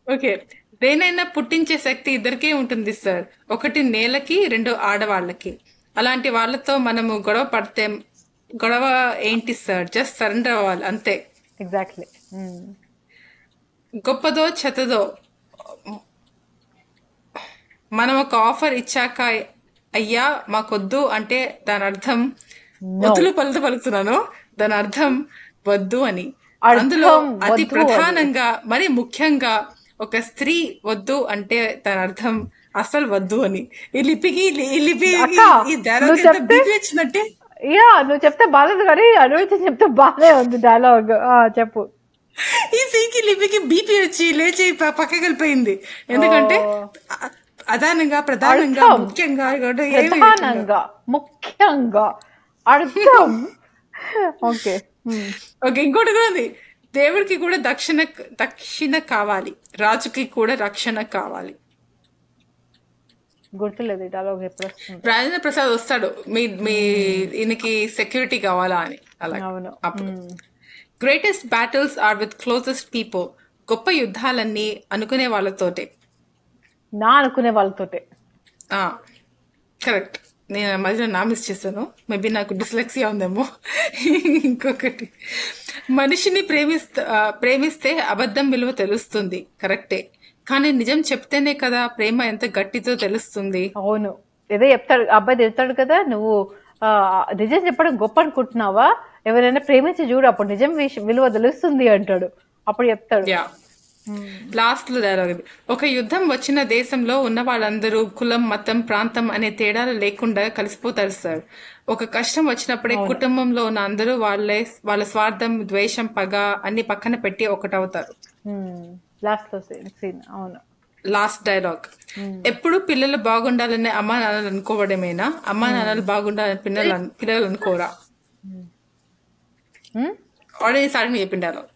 ఓకే, దేనైనా పుట్టించే శక్తి ఇద్దరికే ఉంటుంది సార్, ఒకటి నేలకి, రెండు ఆడవాళ్ళకి. అలాంటి వాళ్ళతో మనము గొడవ ఏంటి సార్, జస్ట్ సరెండర్ అవ్వాలి అంతే. ఎగ్జాక్ట్లీ. గొప్పదో చెత్తదో మనం ఒక ఆఫర్ ఇచ్చాక అయ్యా మాకొద్దు అంటే దాని అర్థం, వద్దులు పలుకుతున్నాను, దాని అర్థం వద్దు అని. అందులో అతి ప్రధానంగా మరి ముఖ్యంగా ఒక స్త్రీ వద్దు అంటే దాని అర్థం అసలు వద్దు అని. ఈ లిపికి ఈ డైలాగ్ వచ్చినట్టే. నువ్వు చెప్తే బాగాలేదు కానీ అడుగుతుంది చెప్తే బాగానే ఉంది డైలాగ్. చెప్పు. ఈ సీకి లిపికి బీపీ వచ్చి లేచి పక్కకి వెళ్ళిపోయింది, ఎందుకంటే ప్రధానంగా ముఖ్యంగా అర్థం. ఓకే, ఇంకోటి కూడా ఉంది, దేవుడికి కూడా దక్షిణ కావాలి, రాజుకి కూడా రక్షణ కావాలి. గుర్తులేదు డైలాగ్ ఎప్పుడు వస్తుంది. రాజేంద్ర ప్రసాద్ వస్తాడు, మీ ఈయనకి సెక్యూరిటీ కావాలా అని. అలా అప్పుడు greatest battles are with closest people, గొప్ప యుద్ధాలన్నీ అనుకునే వాళ్ళతోటే. కరెక్ట్. నేను మధ్యలో మిస్ చేశాను, మేబీ నాకు డిస్లెక్సియా ఉందేమో. ఇంకొకటి, మనిషిని ప్రేమిస్తే అబద్ధం విలువ తెలుస్తుంది, కరెక్టే, కానీ నిజం చెప్తేనే కదా ప్రేమ ఎంత గట్టితో తెలుస్తుంది. అవును, ఏదో చెప్తాడు అబ్బాయి, చెప్తాడు కదా, నువ్వు నిజం చెప్పడం గొప్ప అనుకుంటున్నావా, ఎవరైనా ప్రేమించి చూడు అప్పుడు నిజం విలువ తెలుస్తుంది అంటాడు, అప్పుడు చెప్తాడు. లాస్ట్ లో డైలాగ్ ఇది, ఒక యుద్ధం వచ్చిన దేశంలో ఉన్న వాళ్ళందరూ కులం, మతం, ప్రాంతం అనే తేడాలు లేకుండా కలిసిపోతారు సార్. ఒక కష్టం వచ్చినప్పుడే కుటుంబంలో ఉన్న అందరూ వాళ్ళ స్వార్థం, ద్వేషం, పగ అన్ని పక్కన పెట్టి ఒకటవుతారు. లాస్ట్ లో సీన్. అవును, లాస్ట్ డైలాగ్, ఎప్పుడు పిల్లలు బాగుండాలని అమ్మా నాన్నలు అనుకోవడమేనా, అమ్మా నాన్నలు బాగుండాలని పిల్లలు అనుకోరా. ఆల్రెడీ స్టార్టింగ్ చెప్పింది డైలాగ్.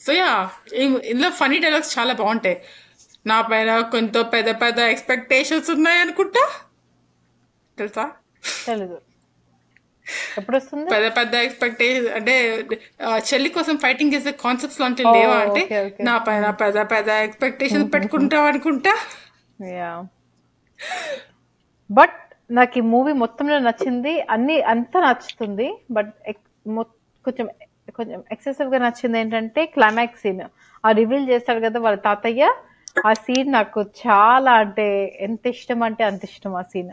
సో ఇందులో ఫనీ డైలాగ్స్ చాలా బాగుంటాయి. నా పైన కొంత పెద్ద పెద్ద ఎక్స్పెక్టేషన్స్ ఉన్నాయి అనుకుంటా, తెలుసా? తెలీదు, ఎప్పుడు వస్తుంది? పెద్ద పెద్ద ఎక్స్పెక్టేషన్ అంటే చెల్లి కోసం ఫైటింగ్ చేసే కాన్సెప్ట్స్ లాంటివి లేవా అంటే, నా పైన పెద్ద పెద్ద ఎక్స్పెక్టేషన్ పెట్టుకుంటావు అనుకుంటా. బట్ నాకు ఈ మూవీ మొత్తంలో నచ్చింది, అంతా నచ్చుతుంది, బట్ కొంచెం ఎక్సెసివ్ గా నచ్చింది ఏంటంటే క్లైమాక్స్ సీన్. రివీల్ చేస్తాడు కదా వాళ్ళ తాతయ్య, ఆ సీన్ నాకు చాలా అంటే ఎంత ఇష్టం అంటే అంత ఇష్టం. ఆ సీన్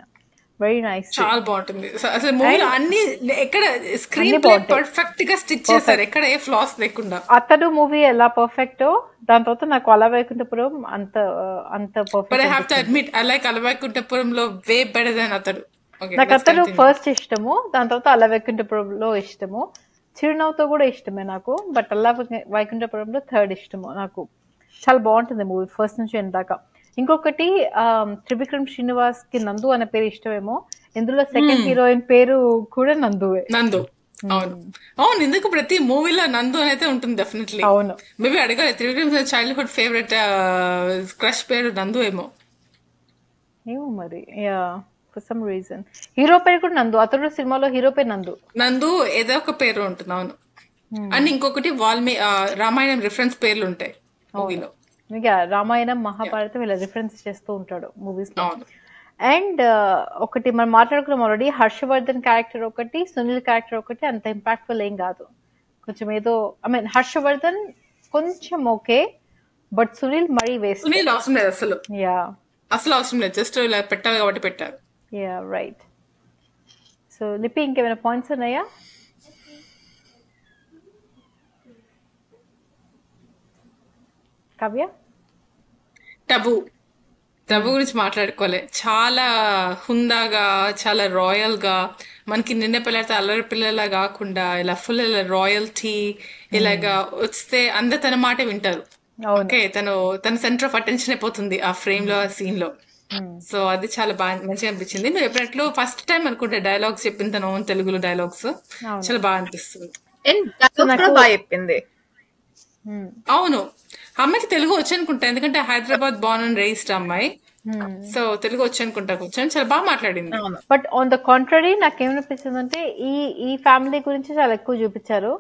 వెరీ నైస్, చాలా బాగుంటుంది. అసలు మూవీలో అన్ని ఎక్కడ స్క్రీన్ ప్లే పర్ఫెక్ట్ గా స్టిచ్ చేశారు, ఎక్కడ ఏ ఫ్లాస్ లేకుండా. అతడు మూవీ ఎలా పర్ఫెక్ట్, దాని తర్వాత నాకు అలా వైకుంఠపురం అంత perfect. But I have to admit I like అలా వైకుంఠపురంలో వే బెటర్ దెన్ అతడు. నాకు అతడు ఫస్ట్ ఇష్టము, దాని తర్వాత అలా వైకుంఠపురంలో ఇష్టము, చిరునవ్వుతో కూడా ఇష్టమే నాకు, బట్ అలా వైకుంఠపురంలో థర్డ్ ఇష్టము నాకు. చాలా బాగుంటుంది మూవీ ఫస్ట్ నుంచి ఎండ్ దాకా. ఇంకొకటి త్రివిక్రమ్ శ్రీనివాస్ కి నందు అనే పేరు ఇష్టమేమో, ఇందులో సెకండ్ హీరోయిన్ పేరు కూడా నందువే. నందు. అవును అవును, ఎందుకు ప్రతి మూవీలో నందు అనేది ఉంటుంది డెఫినెట్లీ. అవును మేబీ అడగాలి, త్రివిక్రమ్ చైల్డ్హుడ్ ఫేవరెట్ క్రష్ పేరు నందు ఏమో. ఏమో మరి, yeah for some reason hero పేరు కూడా నందు. అతడు సినిమాలో హీరో పేరు నందు. నందు ఏదో ఒక పేరు ఉంటుంది. అవును. అండ్ ఇంకొకటి రామాయణం రిఫరెన్స్ పేర్లు ఉంటాయి మూవీలో. ఇంకా రామాయణం మహాభారతం ఇలా రిఫరెన్స్ చేస్తూ ఉంటాడు మూవీస్ లో. అవును. అండ్ ఒకటి మనం మాట్లాడుకున్నాం ఆల్రెడీ, హర్షవర్ధన్ క్యారెక్టర్ ఒకటి, సునీల్ క్యారెక్టర్ ఒకటి అంత ఇంపాక్ట్ఫుల్ ఏం కాదు. కొంచెం ఏదో ఐ మీన్ హర్షవర్ధన్ కొంచెం ఓకే, బట్ సునీల్ మరీ వేస్ట్. సునీల్ అవసరం లేదు అసలు, యా అసలు అవసరం లేదు, జస్ట్ ఇలా పెట్టాలి కాబట్టి పెట్టారు. Yeah right. సో లిపి ఇంకేమైనా పాయింట్స్ ఉన్నాయా? కావ్య? టబు గురించి మాట్లాడుకోవాలి. చాలా హుందాగా, చాలా రాయల్ గా, మనకి నిన్న పిల్లలతో అల్లరి పిల్లలా కాకుండా ఇలా ఫుల్ ఇలా రాయల్టీ ఇలాగా వస్తే అందరు తన మాట వింటారు. ఓకే, తన సెంటర్ ఆఫ్ అటెన్షన్ అయిపోతుంది ఆ ఫ్రేమ్ లో, ఆ సీన్ లో. సో అది చాలా బాగా మంచిగా అనిపించింది. నువ్వు ఎప్పుడట్లు ఫస్ట్ టైం అనుకుంటే డైలాగ్స్ చెప్పింది తను తెలుగులో డైలాగ్స్ చాలా బాగా అనిపిస్తుంది. బాగా చెప్పింది. అవును, అమ్మాయికి తెలుగు వచ్చి అనుకుంటా, ఎందుకంటే హైదరాబాద్ బార్న్ అండ్ రేస్డ్ అమ్మాయి. సో తెలుగు వచ్చి అనుకుంటా, కూర్చొని చాలా బాగా మాట్లాడింది. బట్ ఆన్ ద కాంట్రరీ నాకేమనిపించింది అంటే ఈ ఫ్యామిలీ గురించి చాలా ఎక్కువ చూపించారు.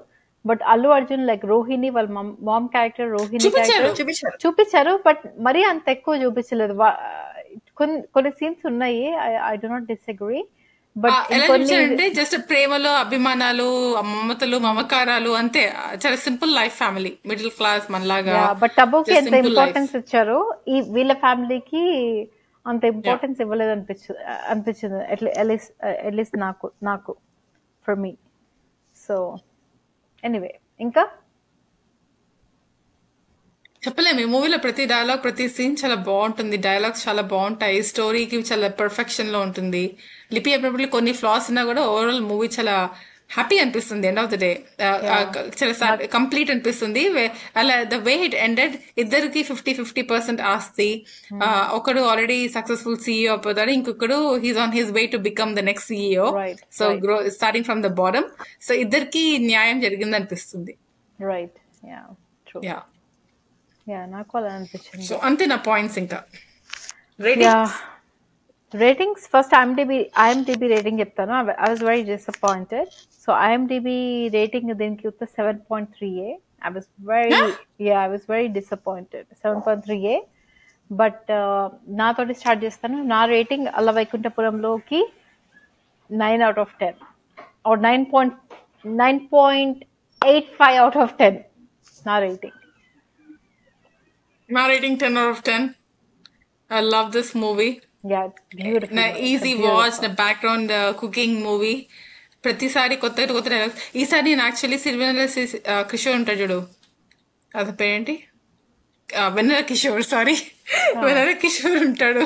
బట్ అల్లు అర్జున్ లైక్ రోహిణి వాళ్ళ మామ్ క్యారెక్టర్, రోహిణి క్యారెక్టర్ చూపించారు, బట్ మరీ అంత ఎక్కువ చూపించలేదు. కొన్ని సీన్స్ ఉన్నాయి, ఐ డు నాట్ డిసగ్రీ. అంటే జస్ట్ ప్రేమలో అభిమానాలు, మమతలు, మమకారాలు అంతే. చాలా simple life family, middle class మనలాగా. బట్ టబుకి ఎంత ఇంపార్టెన్స్ ఇచ్చారు, ఈ వీళ్ళ ఫ్యామిలీకి అంత ఇంపార్టెన్స్ ఇవ్వలేదు అనిపించింది అట్లీస్ట్ నాకు ఫర్ మీ. సో ఎనీవే, ఇంకా చెప్పలేము. ఈ మూవీలో ప్రతి డైలాగ్, ప్రతి సీన్ చాలా బాగుంటుంది. డైలాగ్స్ చాలా బాగుంటాయి, స్టోరీకి చాలా పర్ఫెక్షన్ లో ఉంటుంది. లిపి అప్పుడప్పుడు కొన్ని ఫ్లాస్ ఉన్నా కూడా ఓవరాల్ మూవీ చాలా హ్యాపీ అనిపిస్తుంది. ఎండ్ ఆఫ్ ద డే చాలా కంప్లీట్ అనిపిస్తుంది. అలా ద వే ఇట్ ఎండెడ్, ఇద్దరికి 50-50% ఆస్తి. ఒకడు ఆల్రెడీ సక్సెస్ఫుల్ CEO అయిపోతాడు, ఇంకొకడు he's on his way to become the next CEO. So starting from the bottom. So ఇద్దరికి న్యాయం జరిగింది అనిపిస్తుంది. రైట్. నాకు అలా అనిపించింది. సో అంతే నా పాయింట్స్. ఇంకా రేటింగ్స్ ఫస్ట్ IMDb రేటింగ్ చెప్తాను. I was very disappointed. So IMDb rating దీనికి 7.3A. I was very disappointed. 7.3A. But నాతోటి స్టార్ట్ చేస్తాను. నా రేటింగ్ అల్ల వైకుంఠపురంలోకి 9 out of 10 or 9.85 out of 10 నా rating. My rating 10 out of 10. I love this movie. Yeah, it's beautiful. Easy watch, the background cooking movie. ప్రతిసారి కొత్త dialogues. ఈసారి నేను actually Sirivennela Kishore ఉంటాడు చూడు, అది పేరేంటి, వెన్నెల కిషోర్, సారీ వెన్నెల కిషోర్ ఉంటాడు.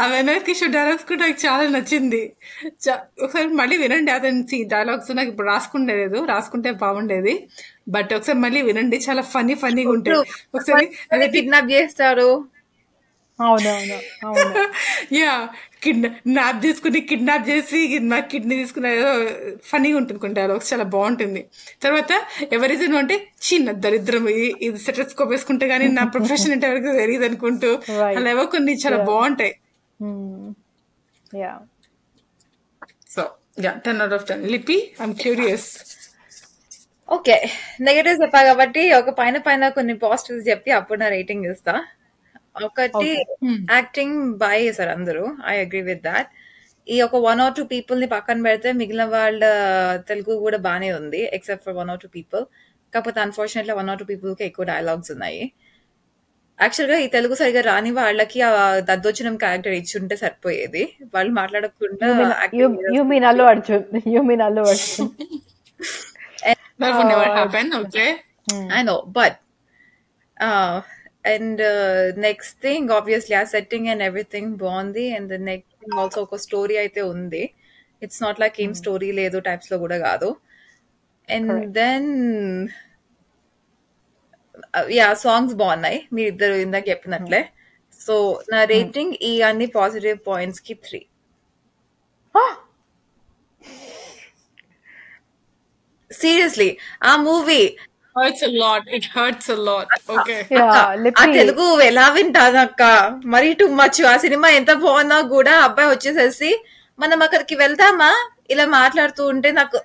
ఆ వెన్నెల కిషోర్ డైలాగ్స్ కూడా నాకు చాలా నచ్చింది. ఒకసారి మళ్ళీ వినండి అతని డైలాగ్స్. నాకు ఇప్పుడు రాసుకుంటే బాగుండేది, బట్ ఒకసారి మళ్ళీ వినండి, చాలా ఫన్నీగా ఉంటాయి. ఒకసారి కిడ్నాప్ చేస్తారు. కిడ్నాప్ చేసి నా కిడ్నీ తీసుకున్న, ఏదో ఫన్నీగా ఉంటుంది కొన్ని డైలాగ్స్, చాలా బాగుంటుంది. తర్వాత ఎవరిజన్ అంటే చిన్న దరిద్రం, ఇది సెటస్కోప్ వేసుకుంటే గానీ నా ప్రొఫెషన్ అంటే ఎవరికి తెలియదు అనుకుంటూ అలా ఏవో కొన్ని చాలా బాగుంటాయి. So 10 out of 10. లిపి, ఐఎమ్ క్యూరియస్. ఓకే, నెగటివ్స్ చెప్పా కాబట్టి ఒక పైన కొన్ని పాజిటివ్స్ చెప్పి అప్పుడు నా రేటింగ్ ఇస్తా. ఒకటి, యాక్టింగ్ బాగా చేశారు అందరూ, ఐ అగ్రీ విత్ దాట్. ఈ ఒక 1 or 2 people ని పక్కన పెడితే మిగిలిన వాళ్ళ తెలుగు కూడా బానే ఉంది, ఎక్సెప్ట్ ఫర్ 1 or 2 people. కాకపోతే అన్ఫార్చునేట్లీ 1 or 2 people కి ఎక్కువ డైలాగ్స్ ఉన్నాయి. యాక్చువల్ గా ఈ తెలుగు సరిగా రాని వాళ్ళకి ఆ దద్దోజనం క్యారెక్టర్ ఇచ్చి ఉంటే సరిపోయేది, వాళ్ళు మాట్లాడకుండా. You mean Allu Arjun. That would never happen, okay? I know, but and next thing, obviously our setting and everything బాగుంది. And the next thing also ఒక స్టోరీ అయితే ఉంది. It's not like ఏం స్టోరీ లేదు టైప్స్ లో కూడా కాదు. And then songs బాగున్నాయి, మీరు ఇద్దరు ఇందాక చెప్పినట్లే. సో నా రేటింగ్ ఈ అన్ని పాజిటివ్ పాయింట్స్ కి 3. సీరియస్లీ ఆ movie hurts a lot. It hurts a lot. Okay. Yeah, ఆ లిపి తెలుగు ఎలా వింటానక్క, మరీ టూ మచ్. ఆ సినిమా ఎంత బాగున్నా కూడా అబ్బాయి వచ్చేసేసి మనం అక్కడికి వెళ్తామా ఇలా మాట్లాడుతూ ఉంటే నాకు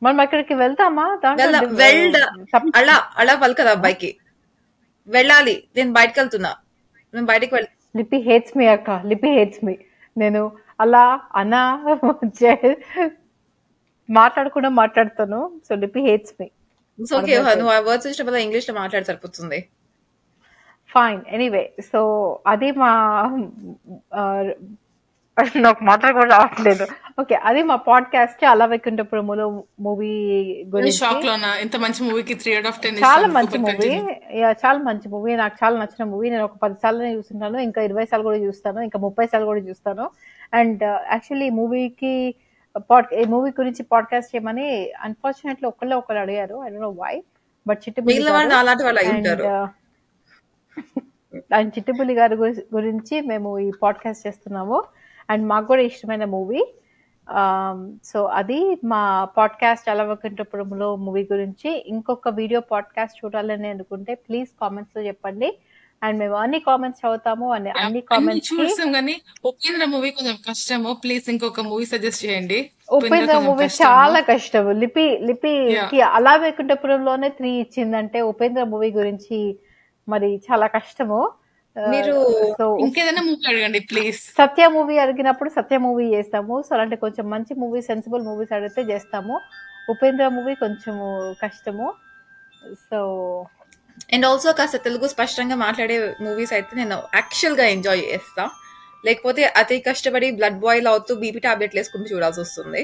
మనం అక్కడికి వెళ్తామా అలా అలా పలకదు అబ్బాయికి. వెళ్ళాలి, నేను బయటకు వెళ్తున్నా, నేను బయటకు వెళ్తా. లిపి హేట్స్ మీ అక్క, లిపి హేట్స్ మీ. నేను అలా అనా మాట్లాడకుండా మాట్లాడతాను. సో లిపి హేట్స్ మీ. ఓకే, నువ్వు ఆ వర్డ్స్ ఇష్టపడ ఇంగ్లీష్ లో మాట్లాడి సరిపోతుంది. ఫైన్. ఎనీవే, సో అది మా నాకు మాట్లాడ కూడా రావట్లేదు. ఓకే, అది మా పాడ్కాస్ట్ అలా వైకుంఠపురములో మూవీ గురించి. షాక్ లోనా? ఇంత మంచి మూవీకి 3/10 చాలా మంచి మూవీ, చాలా మంచి మూవీ, నాకు చాలా నచ్చిన మూవీ. నేను ఒక 10 సార్లు చూస్తుంటాను, ఇంకా 20 సార్లు కూడా చూస్తాను, ఇంకా 30 సార్లు కూడా చూస్తాను. అండ్ యాక్చువల్లీ ఈ మూవీ గురించి పాడ్కాస్ట్ చేయమని అన్ఫార్చునేట్లీ ఒకళ్ళు అడిగారు. I don't know why, but Chittubulli గారి గురించి మేము ఈ పాడ్కాస్ట్ చేస్తున్నాము. అండ్ మాకు కూడా ఇష్టమైన మూవీ. సో అది మా పాడ్కాస్ట్ అలా వైకుంఠపురములో మూవీ గురించి. ఇంకొక వీడియో పాడ్కాస్ట్ చూడాలని అనుకుంటే ప్లీజ్ కామెంట్స్ లో చెప్పండి. అండ్ మేము అన్ని కామెంట్స్ చదువుతాము. అన్ని కామెంట్స్ చూసాం కానీ ఉపేంద్ర మూవీ కొంచెం కష్టము. ప్లీజ్ ఇంకొక మూవీ సజెస్ట్ చేయండి. ఉపేంద్ర మూవీ చాలా కష్టము. లిపికి అలా వైకుంఠపురంలోనే 3 ఇచ్చిందంటే ఉపేంద్ర మూవీ గురించి మరి చాలా కష్టము. మీరు ఇంకేదైనా మూవీ అడగండి ప్లీజ్. సత్య మూవీ అడిగినప్పుడు సత్య మూవీ చేస్తాము. సో అలాంటి కొంచెం మంచి మూవీ, సెన్సిబుల్ మూవీస్ అడిగితే చేస్తాము. ఉపేంద్ర మూవీ కొంచెము కష్టము. సో అండ్ ఆల్సో కాస్త తెలుగు స్పష్టంగా మాట్లాడే మూవీస్ అయితే నేను యాక్చువల్ గా ఎంజాయ్ చేస్తా. లేకపోతే అతి కష్టపడి బ్లడ్ బాయిల్ అవుతూ బీపీ టాబ్లెట్లు వేసుకుంటూ చూడాల్సి వస్తుంది.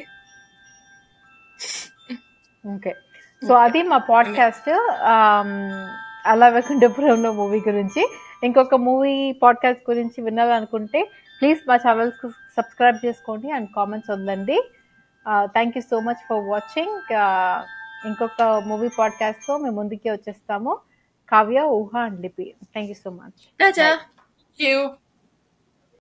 ఓకే, సో అది మా పాడ్కాస్ట్ అలా వైకుంఠపురంలో మూవీ గురించి. ఇంకొక మూవీ పాడ్కాస్ట్ గురించి వినాలనుకుంటే ప్లీజ్ మా ఛానల్స్ సబ్స్క్రైబ్ చేసుకోండి అండ్ కామెంట్స్ వద్దండి. Thank you so much for watching. ఇంకొక మూవీ పాడ్కాస్ట్తో మేము ముందుకే వచ్చేస్తాము. కావ్య, ఊహ అండ్ లిపి. Thank you so much.